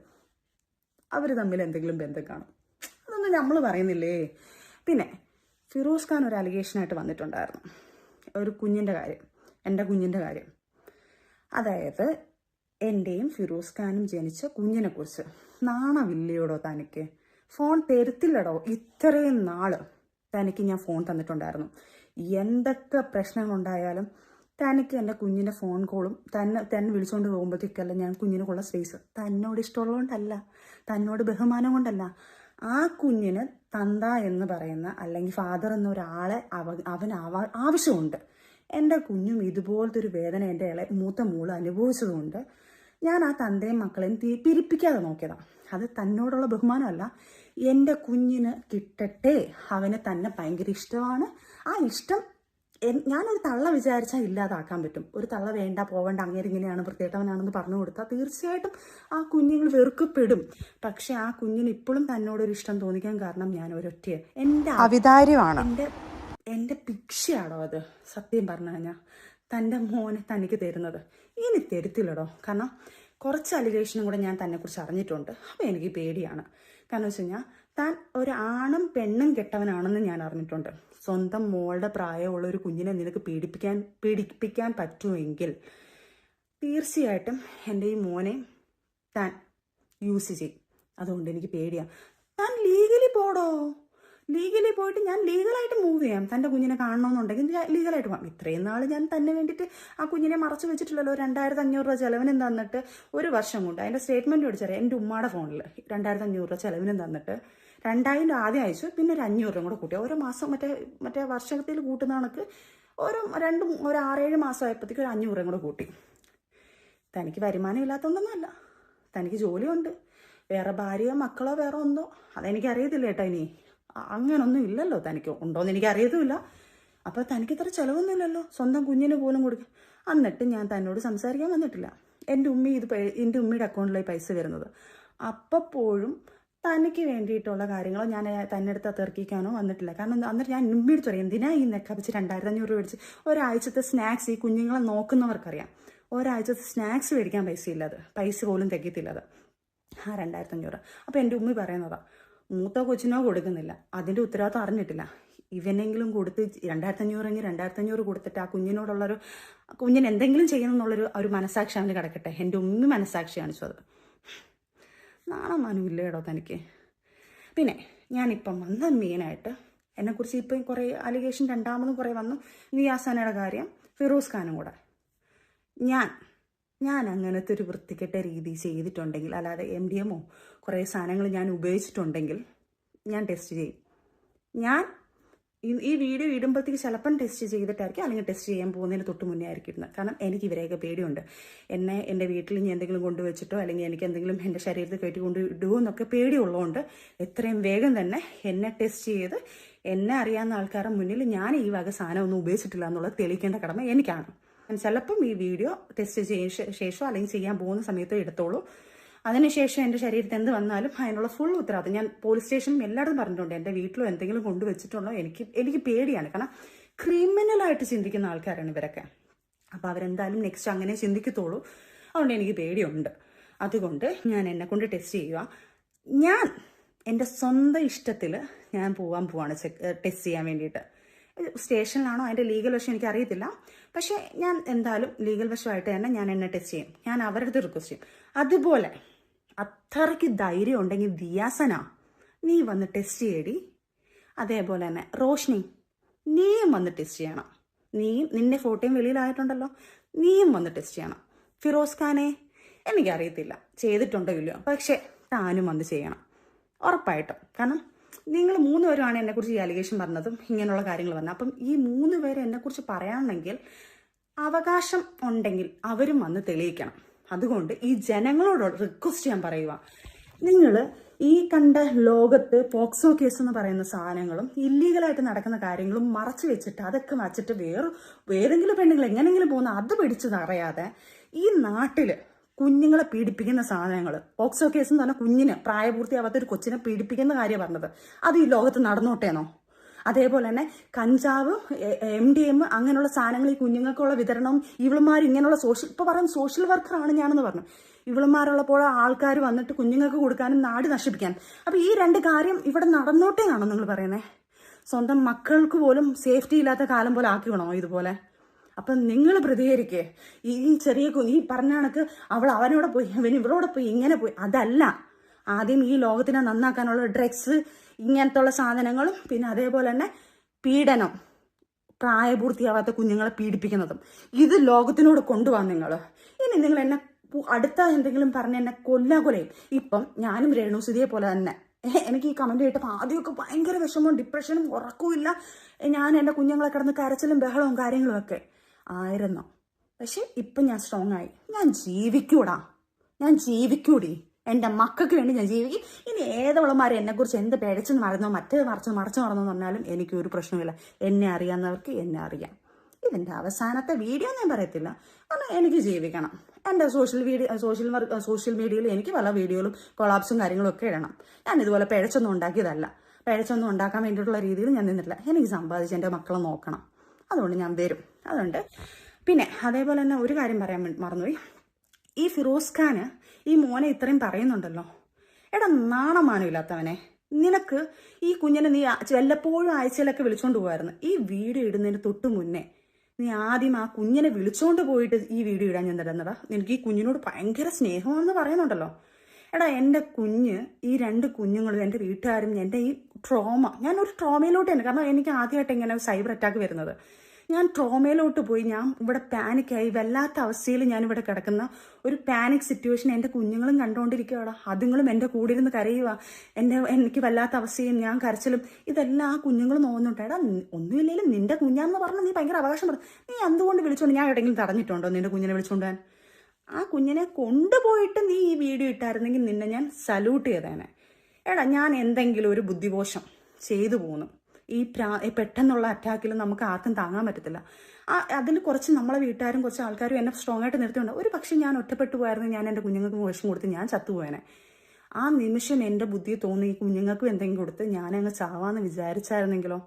അവർ തമ്മിൽ എന്തെങ്കിലും ബന്ധം കാണും. അതൊന്നും നമ്മൾ പറയുന്നില്ലേ. പിന്നെ ഫിറോസ് ഖാൻ ഒരു അലിഗേഷനായിട്ട് വന്നിട്ടുണ്ടായിരുന്നു, ഒരു കുഞ്ഞിൻ്റെ കാര്യം, എൻ്റെ കുഞ്ഞിൻ്റെ കാര്യം. അതായത് എൻ്റെയും ഫിറോസ് ഖാനും ജനിച്ച കുഞ്ഞിനെക്കുറിച്ച്. നാണമില്ലയോടോ തനിക്ക്? ഫോൺ തരുത്തില്ലടോ. ഇത്രയും നാള് തനിക്ക് ഞാൻ ഫോൺ തന്നിട്ടുണ്ടായിരുന്നു. എന്തൊക്കെ പ്രശ്നങ്ങളുണ്ടായാലും തനിക്ക് എൻ്റെ കുഞ്ഞിൻ്റെ ഫോൺ കോളും തന്നെ വിളിച്ചുകൊണ്ട് പോകുമ്പോഴത്തേക്കല്ല ഞാൻ കുഞ്ഞിനുള്ള സ്പേസ്. തന്നോട് ഇഷ്ടമുള്ളതുകൊണ്ടല്ല, തന്നോട് ബഹുമാനം കൊണ്ടല്ല. ആ കുഞ്ഞിന് തന്ത എന്ന് പറയുന്ന അല്ലെങ്കിൽ ഫാദർ എന്ന ഒരാളെ അവന് ആവശ്യമുണ്ട്. എൻ്റെ കുഞ്ഞും ഇതുപോലത്തെ ഒരു വേദന എൻ്റെ മൂത്ത മോള് അനുഭവിച്ചതുകൊണ്ട് ഞാൻ ആ തന്തയും മക്കളെയും പിരിപ്പിക്കാതെ നോക്കിയതാണ്. അത് തന്നോടുള്ള ബഹുമാനമല്ല, എൻ്റെ കുഞ്ഞിന് കിട്ടട്ടെ. അവന് തന്നെ ഭയങ്കര ഇഷ്ടമാണ്. ആ ഇഷ്ടം ഞാനൊരു തള്ള വിചാരിച്ചാൽ ഇല്ലാതാക്കാൻ പറ്റും. ഒരു തള്ള വേണ്ട, പോവേണ്ട, അങ്ങനെ ഇങ്ങനെയാണ്, വൃത്തികെട്ടവനാണെന്ന് പറഞ്ഞു കൊടുത്താൽ തീർച്ചയായിട്ടും ആ കുഞ്ഞുങ്ങൾ വെറുക്കപ്പെടും. പക്ഷെ ആ കുഞ്ഞിന് ഇപ്പോഴും തന്നോടൊരു ഇഷ്ടം തോന്നിക്കാൻ കാരണം ഞാൻ ഒരൊറ്റ എൻ്റെ അവിതാര്യമാണ്, എൻ്റെ ഭിക്ഷയാണോ അത്. സത്യം പറഞ്ഞു കഴിഞ്ഞാൽ തൻ്റെ മോനെ തനിക്ക് തരുന്നത് ഇനി തരുത്തില്ലടോ. കാരണം കുറച്ച് അലിഗേഷനും കൂടെ ഞാൻ തന്നെക്കുറിച്ച് അറിഞ്ഞിട്ടുണ്ട്. അപ്പോൾ എനിക്ക് പേടിയാണ്. കാരണം വെച്ച് കഴിഞ്ഞാൽ താൻ ഒരു ആണും പെണ്ണും കെട്ടവനാണെന്ന് ഞാൻ അറിഞ്ഞിട്ടുണ്ട്. സ്വന്തം മോളുടെ പ്രായമുള്ള ഒരു കുഞ്ഞിനെ നിനക്ക് പീഡിപ്പിക്കാൻ പറ്റുമെങ്കിൽ തീർച്ചയായിട്ടും എൻ്റെ ഈ മോനെ താൻ യൂസ് ചെയ്യും. അതുകൊണ്ട് എനിക്ക് പേടിയാണ്. താൻ ലീഗലി പോടോ. ലീഗലി പോയിട്ട് ഞാൻ ലീഗലായിട്ട് മൂവ് ചെയ്യാം. തൻ്റെ കുഞ്ഞിനെ കാണണമെന്നുണ്ടെങ്കിൽ ലീഗലായിട്ട് പോകാം. ഇത്രയും നാൾ ഞാൻ തന്നെ വേണ്ടിയിട്ട് ആ കുഞ്ഞിനെ മറച്ചു വെച്ചിട്ടില്ലല്ലോ. 2500 രൂപ ചിലവിനും തന്നിട്ട് ഒരു വർഷം കൊണ്ട് അതിൻ്റെ സ്റ്റേറ്റ്മെൻറ്റ് ഓടിച്ചറിയാം. എൻ്റെ ഉമ്മയുടെ ഫോണിൽ 2500 രൂപ ചിലവിനും തന്നിട്ട് 2000 ആദ്യം അയച്ചു, പിന്നെ ഒരു 500 രൂപ കൂടെ കൂട്ടി. ഓരോ മാസം മറ്റേ വർഷത്തിൽ കൂട്ടുന്ന കണക്ക് ഒരു 6-7 മാസം ആയപ്പോഴത്തേക്ക് ഒരു 500 രൂപ കൂടെ കൂട്ടി. തനിക്ക് വരുമാനം ഇല്ലാത്തതൊന്നുമല്ല, തനിക്ക് ജോലിയുണ്ട്. വേറെ ഭാര്യയോ മക്കളോ വേറെ ഒന്നോ അതെനിക്കറിയത്തില്ല കേട്ടോ. ഇനി അങ്ങനൊന്നും ഇല്ലല്ലോ. തനിക്ക് ഉണ്ടോയെന്ന് എനിക്കറിയത്തുമില്ല. അപ്പോൾ തനിക്ക് ഇത്ര ചിലവൊന്നുമില്ലല്ലോ സ്വന്തം കുഞ്ഞിന് പോലും കൊടുക്കുക. എന്നിട്ട് ഞാൻ തന്നോട് സംസാരിക്കാൻ വന്നിട്ടില്ല. എൻ്റെ ഉമ്മയുടെ അക്കൗണ്ടിലായി പൈസ വരുന്നത്. അപ്പോഴും തനിക്ക് വേണ്ടിയിട്ടുള്ള കാര്യങ്ങളോ ഞാൻ തന്നെ അടുത്ത് തെർക്കിക്കാനോ വന്നിട്ടില്ല. കാരണം എന്നിട്ട് ഞാൻ ഉമ്മയെടുത്ത് പറയും, എന്തിനാ ഈ നെക്കപ്പിച്ച് 2500 രൂപ മേടിച്ച് ഒരാഴ്ചത്തെ സ്നാക്സ് ഈ കുഞ്ഞുങ്ങളെ നോക്കുന്നവർക്കറിയാം. ഒരാഴ്ചത്തെ സ്നാക്സ് മേടിക്കാൻ പൈസ പോലും തികയത്തില്ലത്. ആ 2500. അപ്പോൾ എൻ്റെ ഉമ്മ പറയുന്നതാ, മൂത്ത കൊച്ചിനോ കൊടുക്കുന്നില്ല, അതിൻ്റെ ഉത്തരവാദിത്വം അറിഞ്ഞിട്ടില്ല. ഇവനെങ്കിലും കൊടുത്ത് 2500 കൊടുത്തിട്ട് ആ കുഞ്ഞിന് എന്തെങ്കിലും ചെയ്യണം എന്നുള്ളൊരു ഒരു മനസാക്ഷി അവന് കിടക്കട്ടെ. എൻ്റെ ഉമ്മ മനസാക്ഷി കാണിച്ചത്. നാണമാനും ഇല്ലേടോ തനിക്ക്. പിന്നെ ഞാനിപ്പം വന്ന മെയിനായിട്ട് എന്നെക്കുറിച്ച് ഇപ്പം കുറേ അലിഗേഷൻ രണ്ടാമതും കുറേ വന്നു. നിയാസാനയുടെ കാര്യം, ഫിറോസ് ഖാനും കൂടെ. ഞാൻ അങ്ങനത്തെ ഒരു വൃത്തികെട്ട രീതി ചെയ്തിട്ടുണ്ടെങ്കിൽ, അല്ലാതെ MDMO കുറേ സാധനങ്ങൾ ഞാൻ ഉപയോഗിച്ചിട്ടുണ്ടെങ്കിൽ ഞാൻ ടെസ്റ്റ് ചെയ്യും. ഞാൻ ഈ വീഡിയോ ഇടുമ്പോഴത്തേക്ക് ചിലപ്പം ടെസ്റ്റ് ചെയ്തിട്ടായിരിക്കും, അല്ലെങ്കിൽ ടെസ്റ്റ് ചെയ്യാൻ പോകുന്നതിന് തൊട്ട് മുന്നേ ആയിരിക്കും ഇടുന്നത്. കാരണം എനിക്ക് ഇവരെയൊക്കെ പേടിയുണ്ട്. എൻ്റെ വീട്ടിൽ ഇനി എന്തെങ്കിലും കൊണ്ടുവച്ചിട്ടോ അല്ലെങ്കിൽ എനിക്ക് എന്തെങ്കിലും എൻ്റെ ശരീരത്തിൽ കയറ്റി കൊണ്ട് ഇടുമോ എന്നൊക്കെ പേടിയുള്ളതുകൊണ്ട് എത്രയും വേഗം തന്നെ എന്നെ ടെസ്റ്റ് ചെയ്ത് എന്നെ അറിയാവുന്ന ആൾക്കാരുടെ മുന്നിൽ ഞാൻ ഈ വക സാധനം ഒന്നും ഉപയോഗിച്ചിട്ടില്ല എന്നുള്ളത് തെളിയിക്കേണ്ട കടമ എനിക്കാണ്. ചിലപ്പം ഈ വീഡിയോ ടെസ്റ്റ് ചെയ്ത ശേഷം അല്ലെങ്കിൽ ചെയ്യാൻ പോകുന്ന സമയത്ത് എടുത്തോളൂ. അതിനുശേഷം എൻ്റെ ശരീരത്തിൽ എന്ത് വന്നാലും അതിനുള്ള ഫുൾ ഉത്തരവാദിത്തം ഞാൻ പോലീസ് സ്റ്റേഷനിലും എല്ലായിടത്തും പറഞ്ഞിട്ടുണ്ട്. എൻ്റെ വീട്ടിലോ എന്തെങ്കിലും കൊണ്ടുവച്ചിട്ടുണ്ടോ എനിക്ക് പേടിയാണ്. കാരണം ക്രിമിനലായിട്ട് ചിന്തിക്കുന്ന ആൾക്കാരാണ് ഇവരൊക്കെ. അപ്പോൾ അവരെന്തായാലും നെക്സ്റ്റ് അങ്ങനെ ചിന്തിക്കത്തുള്ളൂ. അതുകൊണ്ട് എനിക്ക് പേടിയുണ്ട്. അതുകൊണ്ട് ഞാൻ എന്നെക്കൊണ്ട് ടെസ്റ്റ് ചെയ്യുക. ഞാൻ എൻ്റെ സ്വന്തം ഇഷ്ടത്തിൽ ഞാൻ പോവാണ് ടെസ്റ്റ് ചെയ്യാൻ വേണ്ടിയിട്ട്. സ്റ്റേഷനിലാണോ അതിൻ്റെ ലീഗൽ വശം എനിക്കറിയത്തില്ല. പക്ഷേ ഞാൻ എന്തായാലും ലീഗൽ വശമായിട്ട് തന്നെ ഞാൻ എന്നെ ടെസ്റ്റ് ചെയ്യും. ഞാൻ അവരുടെ അടുത്ത് റിക്വസ്റ്റ് ചെയ്യും. അതുപോലെ അത്രയ്ക്ക് ധൈര്യം ഉണ്ടെങ്കിൽ ദിയാസന നീ വന്ന് ടെസ്റ്റ് ചെയ്യടി. അതേപോലെ തന്നെ റോഷ്നി നീയും വന്ന് ടെസ്റ്റ് ചെയ്യണം. നിന്റെ ഫോട്ടോയും വെളിയിലായിട്ടുണ്ടല്ലോ, നീയും വന്ന് ടെസ്റ്റ് ചെയ്യണം. ഫിറോസ് ഖാനെ എനിക്കറിയത്തില്ല ചെയ്തിട്ടുണ്ടോ ഇല്ലയോ, പക്ഷേ താനും വന്ന് ചെയ്യണം ഉറപ്പായിട്ടും. കാരണം നിങ്ങൾ 3 പേരുമാണ് എന്നെക്കുറിച്ച് ഈ അലിഗേഷൻ പറഞ്ഞതും ഇങ്ങനെയുള്ള കാര്യങ്ങൾ പറഞ്ഞത്. അപ്പം ഈ 3 പേര് എന്നെക്കുറിച്ച് പറയാണെങ്കിൽ അവകാശം ഉണ്ടെങ്കിൽ അവരും വന്ന് തെളിയിക്കണം. അതുകൊണ്ട് ഈ ജനങ്ങളോട് റിക്വസ്റ്റ് ചെയ്യാൻ പറയുക, നിങ്ങൾ ഈ കണ്ട ലോകത്ത് പോക്സോ കേസ് എന്ന് പറയുന്ന സാധനങ്ങളും ഇല്ലീഗലായിട്ട് നടക്കുന്ന കാര്യങ്ങളും മറച്ചു വെച്ചിട്ട് അതൊക്കെ വച്ചിട്ട് വേറെങ്കിലും പെണ്ണുങ്ങൾ എങ്ങനെങ്കിലും പോകുന്ന അത് പിടിച്ചതറിയാതെ ഈ നാട്ടിൽ കുഞ്ഞുങ്ങളെ പീഡിപ്പിക്കുന്ന സാധനങ്ങൾ, പോക്സോ കേസ് എന്ന് പറഞ്ഞാൽ കുഞ്ഞിന് പ്രായപൂർത്തിയാവാത്ത ഒരു കൊച്ചിനെ പീഡിപ്പിക്കുന്ന കാര്യം പറഞ്ഞത്, അത് ഈ ലോകത്ത് നടന്നോട്ടേനോ? അതേപോലെ തന്നെ കഞ്ചാവ്, MDM അങ്ങനെയുള്ള സാധനങ്ങൾ ഈ കുഞ്ഞുങ്ങൾക്കുള്ള വിതരണവും ഇവളുമാർ ഇങ്ങനെയുള്ള ഇപ്പോൾ പറയുന്ന സോഷ്യൽ വർക്കറാണ് ഞാനെന്ന് പറഞ്ഞു. ഇവളുമാരുള്ളപ്പോൾ ആൾക്കാർ വന്നിട്ട് കുഞ്ഞുങ്ങൾക്ക് കൊടുക്കാനും നാട് നശിപ്പിക്കാനും. അപ്പോൾ ഈ 2 കാര്യം ഇവിടെ നടന്നോട്ടേ ആണോ നിങ്ങൾ പറയുന്നത്? സ്വന്തം മക്കൾക്ക് പോലും സേഫ്റ്റി ഇല്ലാത്ത കാലം പോലെ ആക്കിക്കണോ ഇതുപോലെ? അപ്പം നിങ്ങൾ പ്രതികരിക്കേ. ഈ ചെറിയ ഈ പറഞ്ഞ കണക്ക് അവനോടെ പോയി ഇവരോടെ പോയി ഇങ്ങനെ പോയി, അതല്ല. ആദ്യം ഈ ലോകത്തിനെ നന്നാക്കാനുള്ള ഡ്രഗ്സ് ഇങ്ങനത്തുള്ള സാധനങ്ങളും പിന്നെ അതേപോലെ തന്നെ പീഡനം, പ്രായപൂർത്തിയാവാത്ത കുഞ്ഞുങ്ങളെ പീഡിപ്പിക്കുന്നതും ഇത് ലോകത്തിനോട് കൊണ്ടുപോകാൻ നിങ്ങൾ. ഇനി നിങ്ങൾ എന്നെ അടുത്ത എന്തെങ്കിലും പറഞ്ഞ് എന്നെ കൊല്ലയും. ഇപ്പം ഞാനും രേണുസുതിയെ പോലെ തന്നെ എനിക്ക് ഈ കമന്റ് കേട്ടപ്പോൾ ആദ്യമൊക്കെ ഭയങ്കര വിഷമവും ഡിപ്രഷനും ഉറക്കവുമില്ല. ഞാൻ എൻ്റെ കുഞ്ഞുങ്ങളെ കിടന്ന് കരച്ചിലും ബഹളവും കാര്യങ്ങളും ഒക്കെ ആയിരുന്നു. പക്ഷെ ഇപ്പം ഞാൻ സ്ട്രോങ് ആയി. ഞാൻ ജീവിക്കൂടി. എൻ്റെ മക്കൾക്ക് വേണ്ടി ഞാൻ ജീവിക്കും. ഇനി ഏതവളമാരെ എന്നെക്കുറിച്ച് എന്ത് പേടിച്ചെന്ന് മറന്നോ മറിച്ച് മറന്നോ പറഞ്ഞാലും എനിക്കൊരു പ്രശ്നമില്ല. എന്നെ അറിയാവുന്നവർക്ക് എന്നെ അറിയാം. ഇതിൻ്റെ അവസാനത്തെ വീഡിയോ ഞാൻ പറയത്തില്ല. കാരണം എനിക്ക് ജീവിക്കണം. എൻ്റെ സോഷ്യൽ മീഡിയയിൽ എനിക്ക് പല വീഡിയോയിലും കൊളാപ്സും കാര്യങ്ങളും ഒക്കെ ഇടണം. ഞാൻ ഇതുപോലെ പിഴച്ചൊന്നും ഉണ്ടാക്കിയതല്ല. പിഴച്ചൊന്നും ഉണ്ടാക്കാൻ വേണ്ടിയിട്ടുള്ള രീതിയിൽ ഞാൻ നിന്നിട്ടില്ല. എനിക്ക് സമ്പാദിച്ച് എൻ്റെ മക്കളെ നോക്കണം. അതുകൊണ്ട് ഞാൻ വരും. അതുകൊണ്ട് പിന്നെ അതേപോലെ തന്നെ ഒരു കാര്യം പറയാൻ മറന്നുപോയി. ഈ ഫിറോസ് ഖാന് ഈ മോനെ ഇത്രയും പറയുന്നുണ്ടല്ലോ. എടാ നാണമാനമില്ലാത്തവനെ, നിനക്ക് ഈ കുഞ്ഞിനെ നീ വല്ലപ്പോഴും ആഴ്ചയിലൊക്കെ വിളിച്ചോണ്ട് പോകുമായിരുന്നു. ഈ വീഡിയോ ഇടുന്നതിന് തൊട്ട് മുന്നേ നീ ആദ്യം ആ കുഞ്ഞിനെ വിളിച്ചോണ്ട് പോയിട്ട് ഈ വീഡിയോ ഇടാൻ ഞാൻ തരുന്നതാ. നിനക്ക് ഈ കുഞ്ഞിനോട് ഭയങ്കര സ്നേഹമാണെന്ന് പറയുന്നുണ്ടല്ലോ. എടാ എൻ്റെ കുഞ്ഞ്, ഈ 2 കുഞ്ഞുങ്ങളും എൻ്റെ വീട്ടുകാരും എൻ്റെ ഈ ഞാനൊരു ട്രോമയിലോട്ട് തന്നെ, കാരണം എനിക്ക് ആദ്യമായിട്ട് ഇങ്ങനെ സൈബർ അറ്റാക്ക് വരുന്നത്. ഞാൻ ട്രോമയിലോട്ട് പോയി. ഞാൻ ഇവിടെ പാനിക്കായി വല്ലാത്ത അവസ്ഥയിൽ ഞാനിവിടെ കിടക്കുന്ന ഒരു പാനിക് സിറ്റുവേഷൻ എൻ്റെ കുഞ്ഞുങ്ങളും കണ്ടുകൊണ്ടിരിക്കുകയാണ്. അതുങ്ങളും എൻ്റെ കൂടെ ഇരുന്ന് കരയുക. എനിക്ക് വല്ലാത്ത അവസ്ഥയും ഞാൻ കരച്ചിലും ഇതെല്ലാം ആ കുഞ്ഞുങ്ങൾ നോക്കുന്നുണ്ട്. എടാ ഒന്നുമില്ലെങ്കിലും നിന്റെ കുഞ്ഞാന്ന് പറഞ്ഞാൽ നീ ഭയങ്കര അവകാശം പറഞ്ഞു. നീ എന്തുകൊണ്ട് വിളിച്ചോണ്ട് ഞാൻ എവിടെയെങ്കിലും തടഞ്ഞിട്ടുണ്ടോ നിന്റെ കുഞ്ഞിനെ വിളിച്ചോണ്ടാൻ? ആ കുഞ്ഞിനെ കൊണ്ടുപോയിട്ട് നീ ഈ വീഡിയോ ഇട്ടായിരുന്നെങ്കിൽ നിന്നെ ഞാൻ സല്യൂട്ട് ചെയ്തേനെ. എടാ ഞാൻ എന്തെങ്കിലും ഒരു ബുദ്ധിമോശം ചെയ്തു പോന്നു. ഈ പെട്ടെന്നുള്ള അറ്റാക്കിൽ നമുക്ക് ആർക്കും താങ്ങാൻ പറ്റത്തില്ല. അതിൽ കുറച്ച് നമ്മളെ വീട്ടുകാരും കുറച്ച് ആൾക്കാരും എന്നെ സ്ട്രോങ് ആയിട്ട് നിർത്തിയുണ്ട്. ഒരു പക്ഷേ ഞാൻ ഒറ്റപ്പെട്ടു പോയായിരുന്നു, ഞാൻ എൻ്റെ കുഞ്ഞുങ്ങൾക്ക് വിഷം കൊടുത്ത് ഞാൻ ചത്തുപോയനെ. ആ നിമിഷം എൻ്റെ ബുദ്ധി തോന്നി ഈ കുഞ്ഞുങ്ങൾക്കും എന്തെങ്കിലും കൊടുത്ത് ഞാനങ്ങ് ചാവാന്ന് വിചാരിച്ചായിരുന്നെങ്കിലോ?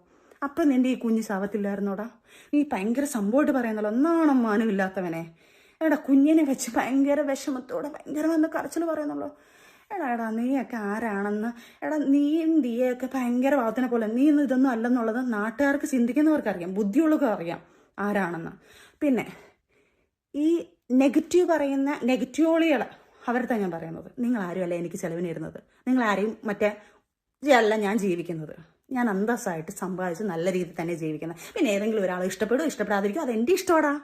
അപ്പം നിൻ്റെ ഈ കുഞ്ഞ് ചാവത്തില്ലായിരുന്നോടാ? നീ ഭയങ്കര സംഭവമായിട്ട് പറയുന്നല്ലോ, ഒന്നാണം മാനമില്ലാത്തവനെ. എടാ കുഞ്ഞിനെ വെച്ച് ഭയങ്കര വിഷമത്തോടെ ഭയങ്കര വന്ന് കരച്ചിൽ പറയുന്നുള്ളൂ. എടാ നീയൊക്കെ ആരാണെന്ന്, നീയും ദിയൊക്കെ ഭയങ്കര ഭാവത്തിനെ പോലെ. നീ ഇതൊന്നും അല്ലെന്നുള്ളത് നാട്ടുകാർക്ക് ചിന്തിക്കുന്നവർക്കറിയാം, ബുദ്ധിയുള്ളവർക്ക് അറിയാം ആരാണെന്ന്. പിന്നെ ഈ നെഗറ്റീവ് പറയുന്ന നെഗറ്റീവോളികൾ അവരുടെ ഞാൻ പറയുന്നത്, നിങ്ങൾ ആരുമല്ല എനിക്ക് ചെലവിനിരുന്നത്. നിങ്ങൾ ആരെയും അല്ല ഞാൻ ജീവിക്കുന്നത്. ഞാൻ അന്തസ്സായിട്ട് സമ്പാദിച്ച് നല്ല രീതിയിൽ തന്നെ ജീവിക്കുന്നത്. പിന്നെ ഏതെങ്കിലും ഒരാളെ ഇഷ്ടപ്പെടാതിരിക്കും, അതെൻ്റെ ഇഷ്ടമാടാ.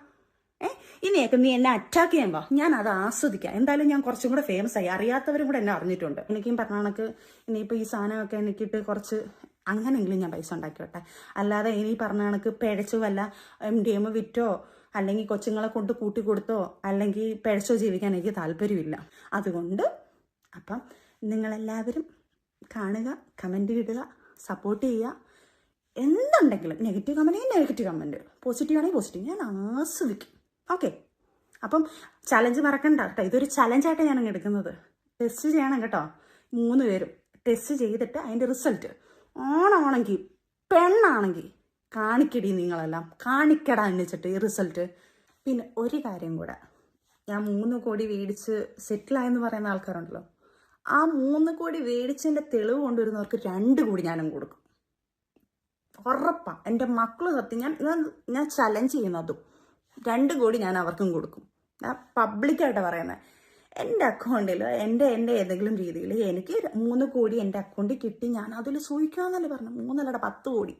ഇനിയൊക്കെ നീ എന്നെ അറ്റാക്ക് ചെയ്യാൻ വാ, ഞാൻ അത് ആസ്വദിക്കാം. എന്തായാലും ഞാൻ കുറച്ചും കൂടെ ഫേമസ് ആയി, അറിയാത്തവരും കൂടെ എന്നെ അറിഞ്ഞിട്ടുണ്ട്. എനിക്കും പറഞ്ഞ കണക്ക് ഇനിയിപ്പോൾ ഈ സാധനമൊക്കെ എനിക്കിട്ട് കുറച്ച് അങ്ങനെയെങ്കിലും ഞാൻ പൈസ ഉണ്ടാക്കിയോട്ടെ. അല്ലാതെ ഇനി പറഞ്ഞ കണക്ക് പിഴച്ചോ വല്ല MDM വിറ്റോ അല്ലെങ്കിൽ കൊച്ചുങ്ങളെ കൊണ്ട് കൂട്ടിക്കൊടുത്തോ അല്ലെങ്കിൽ പിഴച്ചോ ജീവിക്കാൻ എനിക്ക് താല്പര്യമില്ല. അതുകൊണ്ട് അപ്പം നിങ്ങളെല്ലാവരും കാണുക, കമൻറ്റ് ഇടുക, സപ്പോർട്ട് ചെയ്യുക. എന്തുണ്ടെങ്കിലും നെഗറ്റീവ് കമൻറ്റ്, പോസിറ്റീവ് ആണെങ്കിൽ പോസിറ്റീവ്, ഞാൻ ആസ്വദിക്കും. ഓക്കെ, അപ്പം ചലഞ്ച് മറക്കണ്ട കേട്ടോ. ഇതൊരു ചലഞ്ചായിട്ട് ഞാൻ എടുക്കുന്നത്. ടെസ്റ്റ് ചെയ്യണം കേട്ടോ. 3 പേരും ടെസ്റ്റ് ചെയ്തിട്ട് അതിൻ്റെ റിസൾട്ട് ആണാണെങ്കിൽ പെണ്ണാണെങ്കിൽ കാണിക്കടി, നിങ്ങളെല്ലാം കാണിക്കടാ എന്നുവെച്ചിട്ട് ഈ റിസൾട്ട്. പിന്നെ ഒരു കാര്യം കൂടെ, ഞാൻ 3 കോടി മേടിച്ച് സെറ്റിലായെന്ന് പറയുന്ന ആൾക്കാരുണ്ടല്ലോ, ആ 3 കോടി മേടിച്ചതിൻ്റെ തെളിവ് കൊണ്ടുവരുന്നവർക്ക് 2 കോടി ഞാനും കൊടുക്കും. ഉറപ്പാണ്. എൻ്റെ മക്കൾ സത്യം ഞാൻ ചലഞ്ച് ചെയ്യുന്നതും 2 കോടി ഞാൻ അവർക്കും കൊടുക്കും. ഞാൻ പബ്ലിക്കായിട്ടാണ് പറയുന്നത്. എൻ്റെ അക്കൗണ്ടിൽ എൻ്റെ ഏതെങ്കിലും രീതിയിൽ എനിക്ക് 3 കോടി എൻ്റെ അക്കൗണ്ടിൽ കിട്ടി, ഞാൻ അതിൽ സൂഹിക്കാമെന്നല്ലേ പറഞ്ഞു. 3 10 കോടി.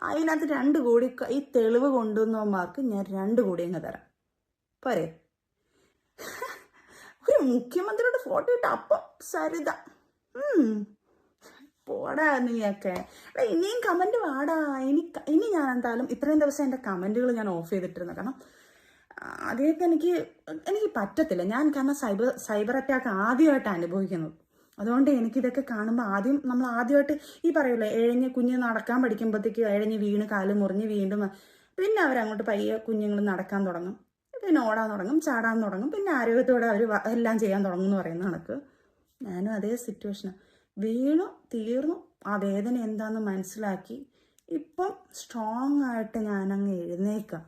അതിനകത്ത് 2 കോടി ഈ തെളിവ് കൊണ്ടുവന്നവന്മാർക്ക് ഞാൻ 2 കോടി അങ്ങ് തരാം. പോരെ? ഒരു മുഖ്യമന്ത്രിയുടെ ഫോട്ടോ ഇട്ട് അപ്പം സരിത പോടാ നീയൊക്കെ. ഇനിയും കമൻറ്റ് വാടാ. ഇനി ഞാൻ എന്തായാലും ഇത്രയും ദിവസം എൻ്റെ കമൻറ്റുകൾ ഞാൻ ഓഫ് ചെയ്തിട്ടിരുന്നു. കാരണം ആദ്യമൊക്കെ എനിക്ക് പറ്റത്തില്ല. കാരണം സൈബർ അറ്റാക്ക് ആദ്യമായിട്ട് അനുഭവിക്കുന്നത്. അതുകൊണ്ട് എനിക്കിതൊക്കെ കാണുമ്പോൾ നമ്മൾ ആദ്യമായിട്ട് ഈ പറയൂലേ, കുഞ്ഞ് നടക്കാൻ പഠിക്കുമ്പോഴത്തേക്ക് വീണ് കാല് മുറിഞ്ഞ് വീണ്ടും പിന്നെ അവരങ്ങോട്ട് പയ്യെ കുഞ്ഞുങ്ങൾ നടക്കാൻ തുടങ്ങും, പിന്നെ ഓടാൻ തുടങ്ങും, ചാടാൻ തുടങ്ങും, പിന്നെ ആരോഗ്യത്തോടെ അവർ എല്ലാം ചെയ്യാൻ തുടങ്ങും എന്ന് പറയുന്ന കണക്ക് ഞാനും അതേ സിറ്റുവേഷനാണ്. വീണു തീർന്നു. ആ വേദന എന്താണെന്ന് മനസ്സിലാക്കി ഇപ്പം സ്ട്രോങ് ആയിട്ട് ഞാനങ്ങ് എഴുന്നേക്കാം.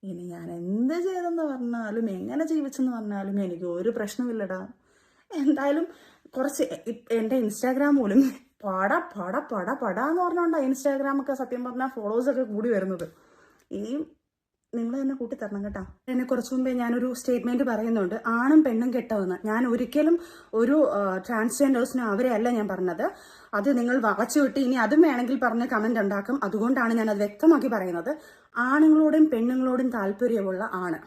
ഇനി ഞാൻ എന്ത് ചെയ്തെന്ന് പറഞ്ഞാലും എങ്ങനെ ജീവിച്ചെന്ന് പറഞ്ഞാലും എനിക്ക് ഒരു പ്രശ്നമില്ലടാ. എന്തായാലും കുറച്ച് എൻ്റെ ഇൻസ്റ്റാഗ്രാം പോലും പടാന്ന് പറഞ്ഞോണ്ടാ ഇൻസ്റ്റാഗ്രാമൊക്കെ സത്യം പറഞ്ഞാൽ ഫോളോവേഴ്സൊക്കെ കൂടി വരുന്നത്. ഇനിയും നിങ്ങൾ തന്നെ കൂട്ടി തരണം കേട്ടോ. എന്നെ കുറച്ച് മുമ്പേ ഞാനൊരു സ്റ്റേറ്റ്മെന്റ് പറയുന്നുണ്ട്, ആണും പെണ്ണും കെട്ടവെന്ന്. ഞാൻ ഒരിക്കലും ഒരു ട്രാൻസ്ജെൻഡേഴ്സിനും അവരെ അല്ല ഞാൻ പറഞ്ഞത്. അത് നിങ്ങൾ വളച്ചു വിട്ട് ഇനി അതും വേണമെങ്കിൽ പറഞ്ഞ് കമന്റ് ഉണ്ടാക്കും. അതുകൊണ്ടാണ് ഞാൻ അത് വ്യക്തമാക്കി പറയുന്നത്. ആണുങ്ങളോടും പെണ്ണുങ്ങളോടും താല്പര്യമുള്ള ആണ്.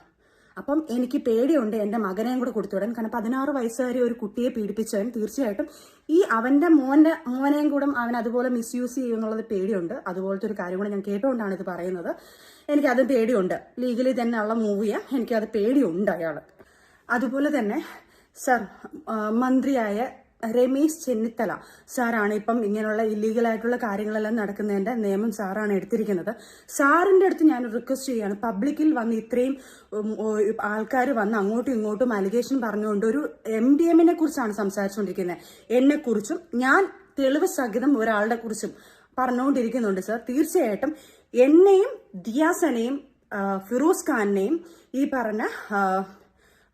അപ്പം എനിക്ക് പേടിയുണ്ട് എൻ്റെ മകനെയും കൂടെ കൊടുത്തുവിടാൻ. കാരണം 16 വയസ്സുകാരി ഒരു കുട്ടിയെ പീഡിപ്പിച്ചവൻ തീർച്ചയായിട്ടും ഈ അവൻ്റെ മോനെയും കൂടെ അവൻ അതുപോലെ മിസ്യൂസ് ചെയ്യുമെന്നുള്ളത് പേടിയുണ്ട്. അതുപോലത്തെ ഒരു കാര്യം കൂടെ ഞാൻ കേട്ടുകൊണ്ടാണ് ഇത് പറയുന്നത്. എനിക്കത് പേടിയുണ്ട്. ലീഗലി തന്നെ ഉള്ള മൂവ് ചെയ്യാൻ എനിക്കത് പേടിയുണ്ട് അയാൾ. അതുപോലെ തന്നെ സർ, മന്ത്രിയായ രമേശ് ചെന്നിത്തല സാറാണ് ഇപ്പം ഇങ്ങനെയുള്ള ഇല്ലീഗലായിട്ടുള്ള കാര്യങ്ങളെല്ലാം നടക്കുന്നതിൻ്റെ നിയമം സാറാണ് എടുത്തിരിക്കുന്നത്. സാറിൻ്റെ അടുത്ത് ഞാൻ റിക്വസ്റ്റ് ചെയ്യാണ്, പബ്ലിക്കിൽ വന്ന് ഇത്രയും ആൾക്കാർ വന്ന് അങ്ങോട്ടും ഇങ്ങോട്ടും അലിഗേഷൻ പറഞ്ഞുകൊണ്ട് ഒരു MDMനെ കുറിച്ചാണ് സംസാരിച്ചുകൊണ്ടിരിക്കുന്നത്. എന്നെക്കുറിച്ചും ഞാൻ തെളിവ് സഹിതം ഒരാളുടെ കുറിച്ചും പറഞ്ഞുകൊണ്ടിരിക്കുന്നുണ്ട് സർ. തീർച്ചയായിട്ടും എന്നെയും ദിയാസനെയും ഫിറോസ് ഖാനെയും ഈ പറഞ്ഞ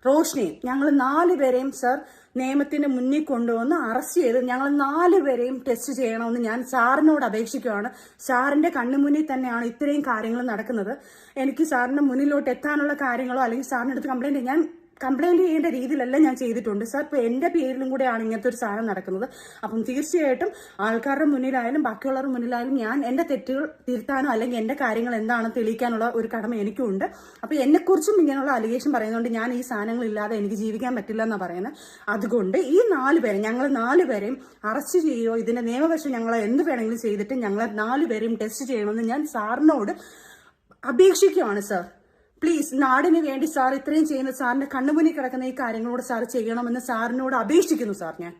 റോഷ്നെയും ഞങ്ങൾ 4 പേരെയും സർ നിയമത്തിന് മുന്നിൽ കൊണ്ടുവന്ന് അറസ്റ്റ് ചെയ്ത് ഞങ്ങൾ 4 പേരെയും ടെസ്റ്റ് ചെയ്യണമെന്ന് ഞാൻ സാറിനോട് അപേക്ഷിക്കുകയാണ്. സാറിന്റെ കണ്ണുമുന്നിൽ തന്നെയാണ് ഇത്രയും കാര്യങ്ങൾ നടക്കുന്നത്. എനിക്ക് സാറിന്റെ മുന്നിലോട്ട് എത്താനുള്ള കാര്യങ്ങളോ അല്ലെങ്കിൽ സാറിൻ്റെ അടുത്ത് കംപ്ലൈന്റ് ചെയ്യേണ്ട രീതിയിലല്ല ഞാൻ ചെയ്തിട്ടുണ്ട് സാർ. ഇപ്പോൾ എൻ്റെ പേരിലും കൂടെയാണ് ഇങ്ങനത്തെ ഒരു സാധനം നടക്കുന്നത്. അപ്പം തീർച്ചയായിട്ടും ആൾക്കാരുടെ മുന്നിലായാലും ബാക്കിയുള്ളവരുടെ മുന്നിലായാലും ഞാൻ എൻ്റെ തെറ്റുകൾ തിരുത്താനോ അല്ലെങ്കിൽ എൻ്റെ കാര്യങ്ങൾ എന്താണെന്ന് തെളിയിക്കാനുള്ള ഒരു കടമ എനിക്കുണ്ട്. അപ്പോൾ എന്നെക്കുറിച്ചും ഇങ്ങനെയുള്ള അലിഗേഷൻ പറയുന്നതുകൊണ്ട് ഞാൻ ഈ സാധനങ്ങളില്ലാതെ എനിക്ക് ജീവിക്കാൻ പറ്റില്ല എന്നാണ് പറയുന്നത്. അതുകൊണ്ട് ഈ 4 പേരെ ഞങ്ങൾ 4 പേരെയും അറസ്റ്റ് ചെയ്യുകയോ ഇതിൻ്റെ നിയമവശം ഞങ്ങളെ എന്ത് വേണമെങ്കിലും ചെയ്തിട്ട് ഞങ്ങളെ 4 പേരെയും ടെസ്റ്റ് ചെയ്യണമെന്ന് ഞാൻ സാറിനോട് അപേക്ഷിക്കുകയാണ് സാർ. പ്ലീസ്, നാടിന് വേണ്ടി സാർ ഇത്രയും ചെയ്യുന്ന സാറിന്റെ കണ്ണുമുന്നിൽ കിടക്കുന്ന ഈ കാര്യങ്ങളോട് സാർ ചെയ്യണമെന്ന് സാറിനോട് അപേക്ഷിക്കുന്നു സാർ. ഞാൻ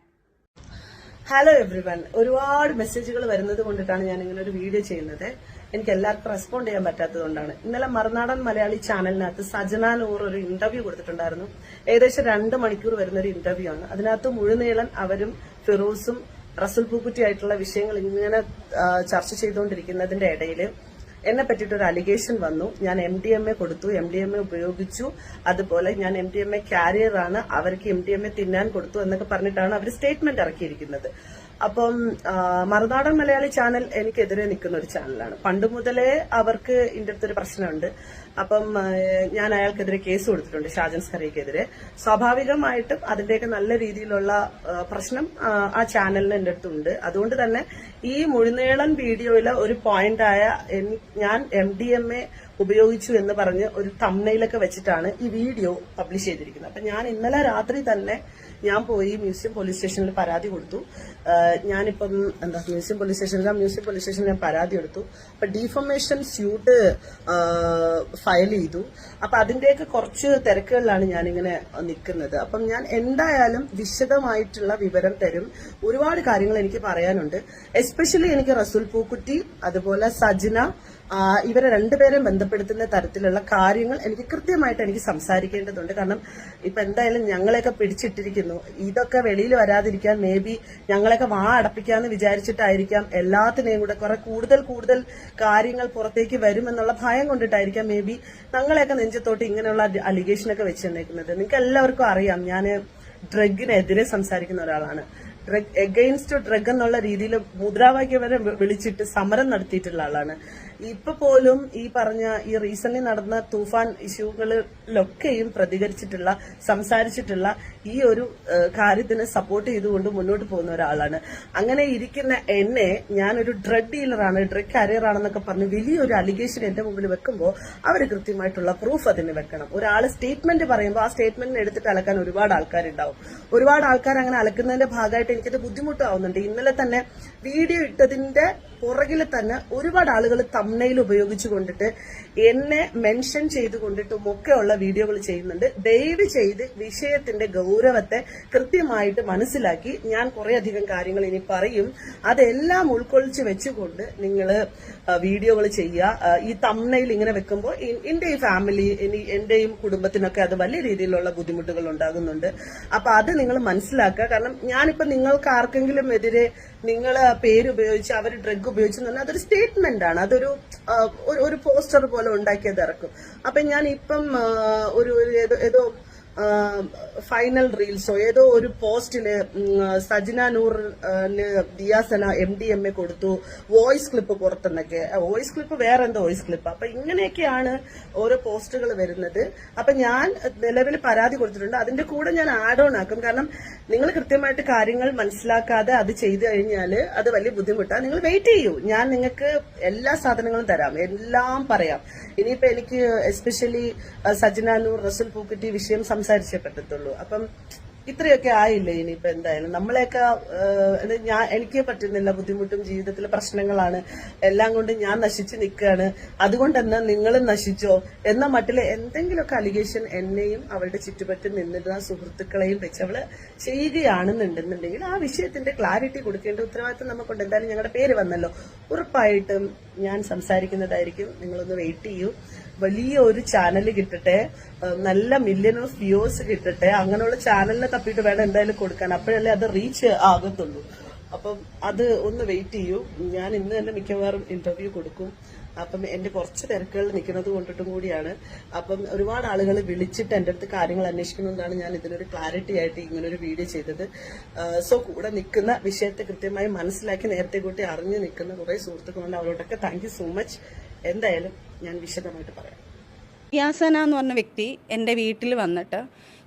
ഹലോ എവ്രിവൺ, ഒരുപാട് മെസ്സേജുകൾ വരുന്നത് കൊണ്ടിട്ടാണ് ഞാൻ ഇങ്ങനെ ഒരു വീഡിയോ ചെയ്യുന്നത്. എനിക്ക് എല്ലാവർക്കും റെസ്പോണ്ട് ചെയ്യാൻ പറ്റാത്തത് കൊണ്ടാണ്. ഇന്നലെ മറുനാടൻ മലയാളി ചാനലിനകത്ത് സജന നൂർ ഒരു ഇന്റർവ്യൂ കൊടുത്തിട്ടുണ്ടായിരുന്നു. ഏകദേശം 2 മണിക്കൂർ വരുന്ന ഒരു ഇന്റർവ്യൂ ആണ്. അതിനകത്ത് മുഴുനീളൻ അവരും ഫിറോസും റസൂൽ പൂക്കുറ്റി ആയിട്ടുള്ള വിഷയങ്ങൾ ഇങ്ങനെ ചർച്ച ചെയ്തുകൊണ്ടിരിക്കുന്നതിന്റെ ഇടയിൽ എന്നെ പറ്റിയിട്ടൊരു അലിഗേഷൻ വന്നു. ഞാൻ MDMA കൊടുത്തു, MDMA ഉപയോഗിച്ചു, അതുപോലെ ഞാൻ MDMA ക്യാരിയറാണ്, അവർക്ക് MDMA തിന്നാൻ കൊടുത്തു എന്നൊക്കെ പറഞ്ഞിട്ടാണ് അവർ സ്റ്റേറ്റ്മെന്റ് ഇറക്കിയിരിക്കുന്നത്. അപ്പം മറുനാടൻ മലയാളി ചാനൽ എനിക്കെതിരെ നിൽക്കുന്ന ഒരു ചാനലാണ്. പണ്ട് മുതലേ അവർക്ക് ഇതിന്റെ അടുത്തൊരു പ്രശ്നമുണ്ട്. അപ്പം ഞാൻ അയാൾക്കെതിരെ കേസ് കൊടുത്തിട്ടുണ്ട്, ഷാജൻ സ്കറിയക്കെതിരെ. സ്വാഭാവികമായിട്ടും അതിന്റെയൊക്കെ നല്ല രീതിയിലുള്ള പ്രശ്നം ആ ചാനലിന് എന്റെ അടുത്തുണ്ട്. അതുകൊണ്ട് തന്നെ ഈ മുഴുനീളൻ വീഡിയോയിലെ ഒരു പോയിന്റായ ഞാൻ MDMA ഉപയോഗിച്ചു എന്ന് പറഞ്ഞ് ഒരു തംബ്നെയിലൊക്കെ വെച്ചിട്ടാണ് ഈ വീഡിയോ പബ്ലിഷ് ചെയ്തിരിക്കുന്നത്. അപ്പൊ ഞാൻ ഇന്നലെ രാത്രി തന്നെ ഞാൻ പോയി മ്യൂസിയം പോലീസ് സ്റ്റേഷനിൽ പരാതി കൊടുത്തു. ഞാനിപ്പം മ്യൂസിയം പോലീസ് സ്റ്റേഷനിൽ ഞാൻ പരാതി കൊടുത്തു. അപ്പൊ ഡീഫമേഷൻ സ്യൂട്ട് ഫയൽ ചെയ്തു. അപ്പൊ അതിന്റെയൊക്കെ കുറച്ച് തിരക്കുകളിലാണ് ഞാനിങ്ങനെ നിൽക്കുന്നത്. അപ്പം ഞാൻ എന്തായാലും വിശദമായിട്ടുള്ള വിവരം തരും. ഒരുപാട് കാര്യങ്ങൾ എനിക്ക് പറയാനുണ്ട്. എസ്പെഷ്യലി എനിക്ക് റസൂൽ പൂക്കുറ്റി അതുപോലെ സജന ഇവരെ 2 പേരെയും ബന്ധപ്പെടുത്തുന്ന തരത്തിലുള്ള കാര്യങ്ങൾ എനിക്ക് കൃത്യമായിട്ട് എനിക്ക് സംസാരിക്കേണ്ടതുണ്ട്. കാരണം ഇപ്പൊ എന്തായാലും ഞങ്ങളെയൊക്കെ പിടിച്ചിട്ടിരിക്കുന്നു. ഇതൊക്കെ വെളിയിൽ വരാതിരിക്കാൻ മേ ബി ഞങ്ങളെയൊക്കെ വാ അടപ്പിക്കാന്ന് വിചാരിച്ചിട്ടായിരിക്കാം. എല്ലാത്തിനെയും കൂടെ കുറെ കൂടുതൽ കാര്യങ്ങൾ പുറത്തേക്ക് വരുമെന്നുള്ള ഭയം കൊണ്ടിട്ടായിരിക്കാം മേ ബി ഞങ്ങളെയൊക്കെ നെഞ്ചത്തോട്ട് ഇങ്ങനെയുള്ള അലിഗേഷനൊക്കെ വെച്ചിട്ടുണ്ടെക്കുന്നത്. നിങ്ങൾക്ക് എല്ലാവർക്കും അറിയാം, ഞാൻ ഡ്രഗിനെതിരെ സംസാരിക്കുന്ന ഒരാളാണ്. ഡ്രഗ് എഗെയിൻസ്റ്റ് ഡ്രഗ് എന്നുള്ള രീതിയിൽ മുദ്രാവാക്യം വരെ വിളിച്ചിട്ട് സമരം നടത്തിയിട്ടുള്ള ആളാണ്. ഇപ്പൊ പോലും ഈ പറഞ്ഞ ഈ റീസെന്റ് നടന്ന തൂഫാൻ ഇഷ്യൂകളിലൊക്കെയും പ്രതികരിച്ചിട്ടുള്ള സംസാരിച്ചിട്ടുള്ള ഈ ഒരു കാര്യത്തിന് സപ്പോർട്ട് ചെയ്തുകൊണ്ട് മുന്നോട്ട് പോകുന്ന ഒരാളാണ്. അങ്ങനെ ഇരിക്കുന്ന എന്നെ ഞാനൊരു ഡ്രഗ് ഡീലറാണ്, ഡ്രഗ് കാരിയറാണെന്നൊക്കെ പറഞ്ഞ് വലിയൊരു അലിഗേഷൻ എന്റെ മുമ്പിൽ വെക്കുമ്പോൾ അവർ കൃത്യമായിട്ടുള്ള പ്രൂഫ് അതിന് വെക്കണം. ഒരാൾ സ്റ്റേറ്റ്മെന്റ് പറയുമ്പോൾ ആ സ്റ്റേറ്റ്മെന്റിന് എടുത്തിട്ട് അലക്കാൻ ഒരുപാട് ആൾക്കാരുണ്ടാവും. ഒരുപാട് ആൾക്കാർ അങ്ങനെ അലക്കുന്നതിന്റെ ഭാഗമായിട്ട് എനിക്കത് ബുദ്ധിമുട്ടാവുന്നുണ്ട്. ഇന്നലെ തന്നെ വീഡിയോ ഇട്ടതിന്റെ പുറകിൽ തന്നെ ഒരുപാട് ആളുകൾ തംബ്നെയിൽ ഉപയോഗിച്ചുകൊണ്ടിട്ട് എന്നെ മെൻഷൻ ചെയ്തുകൊണ്ടിട്ടും ഒക്കെയുള്ള വീഡിയോകൾ ചെയ്യുന്നുണ്ട്. ദയവ് ചെയ്ത് വിഷയത്തിന്റെ ഗൗരവത്തെ കൃത്യമായിട്ട് മനസ്സിലാക്കി ഞാൻ കുറേയധികം കാര്യങ്ങൾ ഇനി പറയും. അതെല്ലാം ഉൾക്കൊള്ളിച്ച് വെച്ചുകൊണ്ട് നിങ്ങൾ വീഡിയോകൾ ചെയ്യുക. ഈ തംബ്നെയിൽ ഇങ്ങനെ വെക്കുമ്പോൾ എന്റെ ഈ ഫാമിലി എന്റെയും കുടുംബത്തിനൊക്കെ അത് വലിയ രീതിയിലുള്ള ബുദ്ധിമുട്ടുകൾ ഉണ്ടാകുന്നുണ്ട്. അപ്പൊ അത് നിങ്ങൾ മനസ്സിലാക്കുക. കാരണം ഞാനിപ്പോ നിങ്ങൾക്ക് ആർക്കെങ്കിലും എതിരെ നിങ്ങൾ പേര് ഉപയോഗിച്ച് അവർ ഡ്രഗ് ഉപയോഗിച്ചു എന്ന് പറഞ്ഞാൽ അതൊരു സ്റ്റേറ്റ്മെന്റ് ആണ്. അതൊരു ഒരു പോസ്റ്റർ പോലെ ഉണ്ടാക്കിയത് ഇറക്കും. അപ്പൊ ഞാൻ ഇപ്പം ഏതോ ഫൈനൽ റീൽസോ ഏതോ ഒരു പോസ്റ്റില് സജിന നൂറിന് ദിയാസന MDMA കൊടുത്തു, വോയിസ് ക്ലിപ്പ് പുറത്തെന്നൊക്കെ. വോയിസ് ക്ലിപ്പ് വേറെ എന്തോ വോയിസ് ക്ലിപ്പ്. അപ്പൊ ഇങ്ങനെയൊക്കെയാണ് ഓരോ പോസ്റ്റുകൾ വരുന്നത്. അപ്പൊ ഞാൻ നിലവിൽ പരാതി കൊടുത്തിട്ടുണ്ട്. അതിന്റെ കൂടെ ഞാൻ ആഡ് ഓൺ ആക്കും. കാരണം നിങ്ങൾ കൃത്യമായിട്ട് കാര്യങ്ങൾ മനസ്സിലാക്കാതെ അത് ചെയ്തു കഴിഞ്ഞാൽ അത് വലിയ ബുദ്ധിമുട്ടാണ്. നിങ്ങൾ വെയിറ്റ് ചെയ്യൂ, ഞാൻ നിങ്ങൾക്ക് എല്ലാ സാധനങ്ങളും തരാം, എല്ലാം പറയാം. ഇനിയിപ്പോ എനിക്ക് എസ്പെഷ്യലി സജിന നൂർ റസുൽ പൂക്കുറ്റി വിഷയം സംസാരിച്ചേ പറ്റത്തുള്ളൂ. അപ്പം ഇത്രയൊക്കെ ആയില്ലേ. ഇനിയിപ്പോ എന്തായാലും നമ്മളെയൊക്കെ എനിക്ക് പറ്റുന്നില്ല, ബുദ്ധിമുട്ടും ജീവിതത്തിലെ പ്രശ്നങ്ങളാണ്, എല്ലാം കൊണ്ട് ഞാൻ നശിച്ചു നിൽക്കുകയാണ്, അതുകൊണ്ടെന്നാ നിങ്ങളും നശിച്ചോ എന്ന മട്ടില് എന്തെങ്കിലുമൊക്കെ അലിഗേഷൻ എന്നെയും അവളുടെ ചുറ്റുപറ്റും നിന്നിരുന്ന സുഹൃത്തുക്കളെയും വെച്ച് അവള് ചെയ്യുകയാണെന്നുണ്ടെന്നുണ്ടെങ്കിൽ ആ വിഷയത്തിന്റെ ക്ലാരിറ്റി കൊടുക്കേണ്ട ഉത്തരവാദിത്വം നമുക്കുണ്ട്. എന്തായാലും ഞങ്ങളുടെ പേര് വന്നല്ലോ, ഉറപ്പായിട്ടും ഞാൻ സംസാരിക്കുന്നതായിരിക്കും. നിങ്ങളൊന്ന് വെയിറ്റ് ചെയ്യൂ. വലിയ ഒരു ചാനൽ കിട്ടട്ടെ, നല്ല മില്യൺ ഓഫ് വ്യൂസ് കിട്ടട്ടെ, അങ്ങനെയുള്ള ചാനലിനെ തപ്പിയിട്ട് വേണം എന്തായാലും കൊടുക്കാൻ, അപ്പോഴല്ലേ അത് റീച്ച് ആകത്തുള്ളൂ. അപ്പം അത് ഒന്ന് വെയിറ്റ് ചെയ്യൂ. ഞാൻ ഇന്ന് തന്നെ മിക്കവാറും ഇന്റർവ്യൂ കൊടുക്കും. അപ്പം എന്റെ കുറച്ച് തിരക്കുകൾ നിൽക്കുന്നത് കൊണ്ടിട്ടും കൂടിയാണ്. അപ്പം ഒരുപാട് ആളുകൾ വിളിച്ചിട്ട് എന്റെ അടുത്ത് കാര്യങ്ങൾ അന്വേഷിക്കുന്നതാണ് ഞാൻ ഇതിനൊരു ക്ലാരിറ്റി ആയിട്ട് ഇങ്ങനൊരു വീഡിയോ ചെയ്തത്. സോ കൂടെ നിൽക്കുന്ന വിഷയത്തെ കൃത്യമായി മനസ്സിലാക്കി നേരത്തെ കൂട്ടി അറിഞ്ഞു നിൽക്കുന്ന കുറെ സുഹൃത്തുക്കളുണ്ട്. അവരോടൊക്കെ താങ്ക് യു സോ മച്ച്. എന്തായാലും ഞാൻ വിശദമായിട്ട് പറയാം. യാസന എന്ന് പറഞ്ഞ വ്യക്തി എൻ്റെ വീട്ടിൽ വന്നിട്ട്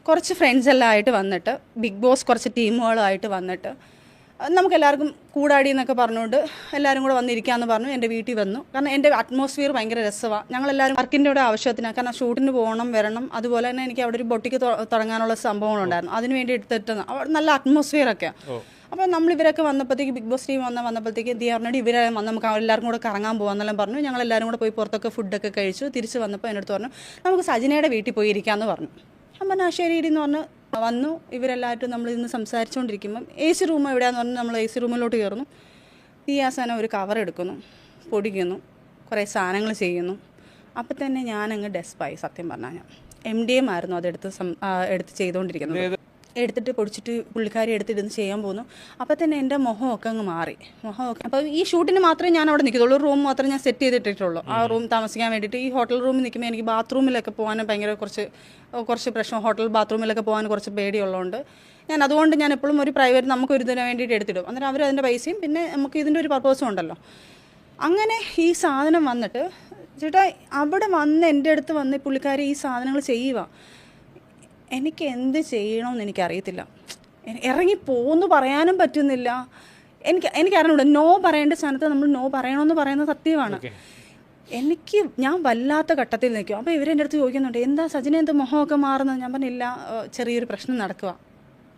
കുറച്ച് ഫ്രണ്ട്സ് എല്ലാം ആയിട്ട് വന്നിട്ട് ബിഗ് ബോസ് കുറച്ച് ടീമുകളുമായിട്ട് വന്നിട്ട് നമുക്ക് എല്ലാവർക്കും കൂടാടി എന്നൊക്കെ പറഞ്ഞുകൊണ്ട് എല്ലാവരും കൂടെ വന്നിരിക്കാമെന്ന് പറഞ്ഞു. എൻ്റെ വീട്ടിൽ വന്നു. കാരണം എൻ്റെ അറ്റ്മോസ്ഫിയർ ഭയങ്കര രസമാണ്. ഞങ്ങളെല്ലാവരും വർക്കിൻ്റെ കൂടെ ആവശ്യത്തിനാണ്. കാരണം ഷൂട്ടിന് പോകണം വരണം. അതുപോലെ തന്നെ എനിക്ക് അവിടെ ഒരു ബൊട്ടിക്ക് തുടങ്ങാനുള്ള സംഭവങ്ങളുണ്ടായിരുന്നു. അതിന് വേണ്ടി എടുത്തിട്ട് നല്ല അറ്റ്മോസ്ഫിയറൊക്കെയാണ്. അപ്പോൾ നമ്മൾ ഇവരൊക്കെ വന്നപ്പോഴത്തേക്ക് ബിഗ് ബോസ് ടീം വന്നപ്പോഴത്തേക്ക് ദിയ പറഞ്ഞിട്ട് ഇവരെ വന്ന് നമുക്ക് എല്ലാവർക്കും കൂടെ കറങ്ങാൻ പോകാമെന്നെല്ലാം പറഞ്ഞു. ഞങ്ങളെല്ലാവരും കൂടെ പോയി പുറത്തൊക്കെ ഫുഡൊക്കെ കഴിച്ചു. തിരിച്ച് വന്നപ്പോൾ എൻ്റെ അടുത്ത് പറഞ്ഞു നമുക്ക് സജിനയുടെ വീട്ടിൽ പോയി ഇരിക്കാമെന്ന് പറഞ്ഞു. ഞാൻ പറഞ്ഞു ശരി എന്ന് പറഞ്ഞ് വന്നു. ഇവരെല്ലാവരും നമ്മൾ ഇന്ന് സംസാരിച്ചുകൊണ്ടിരിക്കുമ്പം AC റൂം എവിടെയാന്ന് പറഞ്ഞ് നമ്മൾ AC റൂമിലോട്ട് കയറുന്നു. ദിയാസന ഒരു കവർ എടുക്കുന്നു, പൊടിക്കുന്നു, കുറേ സാധനങ്ങൾ ചെയ്യുന്നു. അപ്പം തന്നെ ഞാനങ്ങ് ഡെസ്പായി. സത്യം പറഞ്ഞാൽ ഞാൻ MDMA ആയിരുന്നു എടുത്ത് ചെയ്തുകൊണ്ടിരിക്കുന്നത്. എടുത്തിട്ട് പൊടിച്ചിട്ട് പുള്ളിക്കാരി എടുത്തിട്ട് ചെയ്യാൻ പോകുന്നു. അപ്പോൾ തന്നെ എൻ്റെ മുഖമൊക്കെ അങ്ങ് മാറി. അപ്പോൾ ഈ ഷൂട്ടിന് മാത്രമേ ഞാൻ അവിടെ നിൽക്കുള്ളൂ. ഒരു റൂം മാത്രമേ ഞാൻ സെറ്റ് ചെയ്തിട്ടുള്ളൂ. ആ റൂം താമസിക്കാൻ വേണ്ടിയിട്ട്. ഈ ഹോട്ടൽ റൂമിൽ നിൽക്കുമ്പോൾ എനിക്ക് ബാത്റൂമിലൊക്കെ പോകാൻ ഭയങ്കര കുറച്ച് പ്രശ്നം. ഹോട്ടൽ ബാത്റൂമിലൊക്കെ പോകാൻ കുറച്ച് പേടിയുള്ളതുകൊണ്ട് അതുകൊണ്ട് ഞാൻ എപ്പോഴും ഒരു പ്രൈവറ്റ് നമുക്കൊരു ഇതിന് വേണ്ടിയിട്ട് എടുത്തിടും. അന്നേരം അവർ അതിൻ്റെ പൈസയും പിന്നെ നമുക്ക് ഇതിൻ്റെ ഒരു പർപ്പസും ഉണ്ടല്ലോ. അങ്ങനെ ഈ സാധനം വന്നിട്ട് ചേട്ടാ അവിടെ വന്ന് എൻ്റെ അടുത്ത് വന്ന് പുള്ളിക്കാരി ഈ സാധനങ്ങൾ ചെയ്യുക. എനിക്ക് എന്ത് ചെയ്യണമെന്ന് എനിക്കറിയത്തില്ല. ഇറങ്ങിപ്പോന്ന് പറയാനും പറ്റുന്നില്ല. എനിക്കറിഞ്ഞൂടെ. നോ പറയേണ്ട സ്ഥാനത്ത് നമ്മൾ നോ പറയണമെന്ന് പറയുന്നത് സത്യമാണ്. ഞാൻ വല്ലാത്ത ഘട്ടത്തിൽ നിൽക്കും. അപ്പോൾ ഇവരെൻ്റെ അടുത്ത് ചോദിക്കുന്നുണ്ട് എന്താ സജിന എന്താ മുഖമൊക്കെ മാറുന്നത്. ഞാൻ പറഞ്ഞില്ല, ചെറിയൊരു പ്രശ്നം നടക്കുക.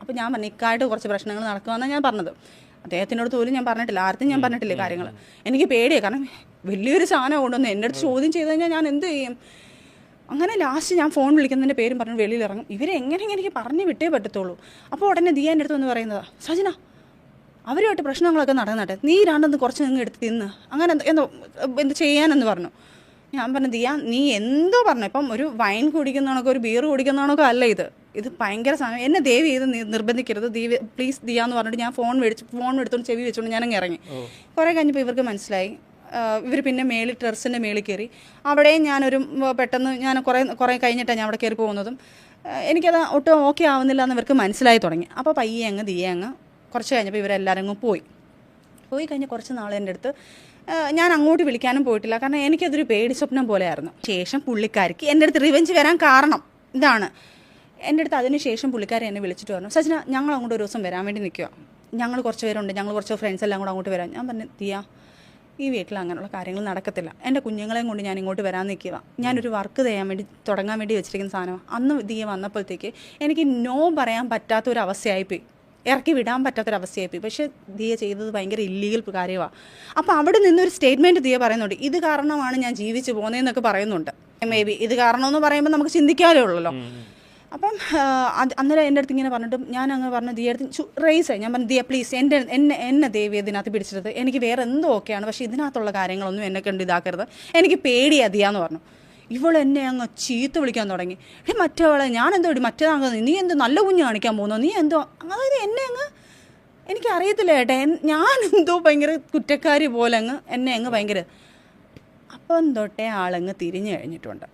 അപ്പോൾ ഞാൻ പറഞ്ഞു ഇക്കായിട്ട് കുറച്ച് പ്രശ്നങ്ങൾ നടക്കുകയെന്നാണ് ഞാൻ പറഞ്ഞത്. അദ്ദേഹത്തിനോട് പോലും ഞാൻ പറഞ്ഞിട്ടില്ല, ആർക്കും ഞാൻ പറഞ്ഞിട്ടില്ല കാര്യങ്ങൾ. എനിക്ക് പേടിയാണ്. കാരണം വലിയൊരു സാധനം കൊണ്ടുവന്ന് എൻ്റെ അടുത്ത് ചോദ്യം ചെയ്ത് കഴിഞ്ഞാൽ ഞാൻ എന്ത് ചെയ്യും. അങ്ങനെ ലാസ്റ്റ് ഞാൻ ഫോൺ വിളിക്കുന്നതിൻ്റെ പേരും പറഞ്ഞ് വെളിയിലിറങ്ങും. ഇവരെങ്ങനെ എനിക്ക് പറഞ്ഞു വിട്ടേ പറ്റത്തുള്ളൂ. അപ്പോൾ ഉടനെ ദിയ എൻ്റെ അടുത്ത് വന്ന് പറയുന്നതാ സജിന അവരുമായിട്ട് പ്രശ്നങ്ങളൊക്കെ നടന്നിട്ട് നീ രണ്ടെന്ന് കുറച്ച് നിങ്ങൾ എടുത്ത് തിന്ന് അങ്ങനെ എന്ത് ചെയ്യാനെന്ന് പറഞ്ഞു. ഞാൻ പറഞ്ഞു ദിയ നീ എന്തോ പറഞ്ഞു. ഇപ്പം ഒരു വൈൻ കുടിക്കുന്നതാണോ ഒരു ബീർ കുടിക്കുന്നതാണോ അല്ല ഇത് ഭയങ്കര സമയം. എന്നെ ദയവ് ചെയ്ത് നിർബന്ധിക്കരുത് പ്ലീസ് ദിയ എന്ന് പറഞ്ഞിട്ട് ഞാൻ ഫോൺ എടുത്തുകൊണ്ട് ചെവി വെച്ചുകൊണ്ട് ഞാനങ്ങ് ഇറങ്ങി. കുറേ കഴിഞ്ഞപ്പോൾ ഇവർക്ക് മനസ്സിലായി. ഇവർ പിന്നെ ടെറസിൻ്റെ മേളിൽ കയറി. അവിടെയും ഞാനൊരു പെട്ടെന്ന് ഞാൻ കുറേ കഴിഞ്ഞിട്ടാണ് ഞാൻ അവിടെ കയറി പോകുന്നതും. എനിക്കത് ഒട്ടും ഓക്കെ ആവുന്നില്ല എന്ന് ഇവർക്ക് മനസ്സിലായി തുടങ്ങി. അപ്പോൾ പയ്യെ അങ്ങ് ദിയെ അങ്ങ് കുറച്ച് കഴിഞ്ഞപ്പോൾ ഇവരെല്ലാവരും അങ്ങ് പോയി കഴിഞ്ഞ് കുറച്ച് നാൾ എൻ്റെ അടുത്ത് ഞാൻ അങ്ങോട്ട് വിളിക്കാനും പോയിട്ടില്ല. കാരണം എനിക്കതൊരു പേടി സ്വപ്നം പോലെയായിരുന്നു. ശേഷം പുള്ളിക്കാരിക്ക് എൻ്റെ അടുത്ത് റിവെഞ്ച് വരാൻ കാരണം ഇതാണ്. എൻ്റെ അടുത്ത് അതിന് ശേഷം പുള്ളിക്കാരി എന്നെ വിളിച്ചിട്ട് പറഞ്ഞു സജിന ഞങ്ങൾ അങ്ങോട്ട് ഒരു ദിവസം വരാൻ വേണ്ടി നിൽക്കുക. ഞങ്ങൾ കുറച്ച് പേരുണ്ട്, ഞങ്ങൾ കുറച്ച് ഫ്രണ്ട്സ് എല്ലാം കൂടെ അങ്ങോട്ട് വരാം. ഞാൻ പറഞ്ഞു ദിയ ഈ വീട്ടിൽ അങ്ങനെയുള്ള കാര്യങ്ങൾ നടക്കത്തില്ല. എൻ്റെ കുഞ്ഞുങ്ങളെയും കൊണ്ട് ഞാൻ ഇങ്ങോട്ട് വരാൻ നിൽക്കുക. ഞാനൊരു വർക്ക് തുടങ്ങാൻ വേണ്ടി വെച്ചിരിക്കുന്ന സാധനമാണ്. അന്ന് ദിയ വന്നപ്പോഴത്തേക്ക് എനിക്ക് നോ പറയാൻ പറ്റാത്തൊരവസ്ഥയായിപ്പോയി, ഇറക്കി വിടാൻ പറ്റാത്തൊരവസ്ഥയായിപ്പോയി. പക്ഷേ ദിയ ചെയ്തത് ഭയങ്കര ഇല്ലീഗൽ കാര്യമാണ്. അപ്പോൾ അവിടെ നിന്നൊരു സ്റ്റേറ്റ്മെൻറ്റ് ദിയ പറയുന്നുണ്ട്, ഇത് കാരണമാണ് ഞാൻ ജീവിച്ചു പോകുന്നതെന്നൊക്കെ പറയുന്നുണ്ട്. മേ ബി ഇത് കാരണമെന്ന് പറയുമ്പോൾ നമുക്ക് ചിന്തിക്കാമേ ഉള്ളല്ലോ. അപ്പം അന്നേരം എൻ്റെ അടുത്ത് ഇങ്ങനെ പറഞ്ഞിട്ട് ഞാൻ അങ്ങ് പറഞ്ഞു ദിയ അടുത്ത് റേസായി. ഞാൻ പറഞ്ഞു ദിയ പ്ലീസ് എന്നെ ദേവി ഇതിനകത്ത് പിടിച്ചിട്ട് എനിക്ക് വേറെ എന്തോ ഓക്കെയാണ്, പക്ഷേ ഇതിനകത്തുള്ള കാര്യങ്ങളൊന്നും എന്നെ കണ്ട് ഇതാക്കരുത്, എനിക്ക് പേടിയാ ദിയ എന്ന് പറഞ്ഞു. ഇവൾ എന്നെ അങ്ങ് ചീത്ത വിളിക്കാൻ തുടങ്ങി. മറ്റവളെ ഞാൻ എന്തോ മറ്റേതാകുന്നത്, നീ എന്ത് നല്ല കുഞ്ഞ് കാണിക്കാൻ പോകുന്നോ, നീ എന്തോ, അതായത് എന്നെ അങ്ങ് എനിക്കറിയത്തില്ല ചേട്ടാ, ഞാൻ എന്തോ ഭയങ്കര കുറ്റക്കാരി പോലെ എന്നെ അങ്ങ് ഭയങ്കര അപ്പം തൊട്ടേ ആളങ്ങ് തിരിഞ്ഞു കഴിഞ്ഞിട്ടുണ്ട്.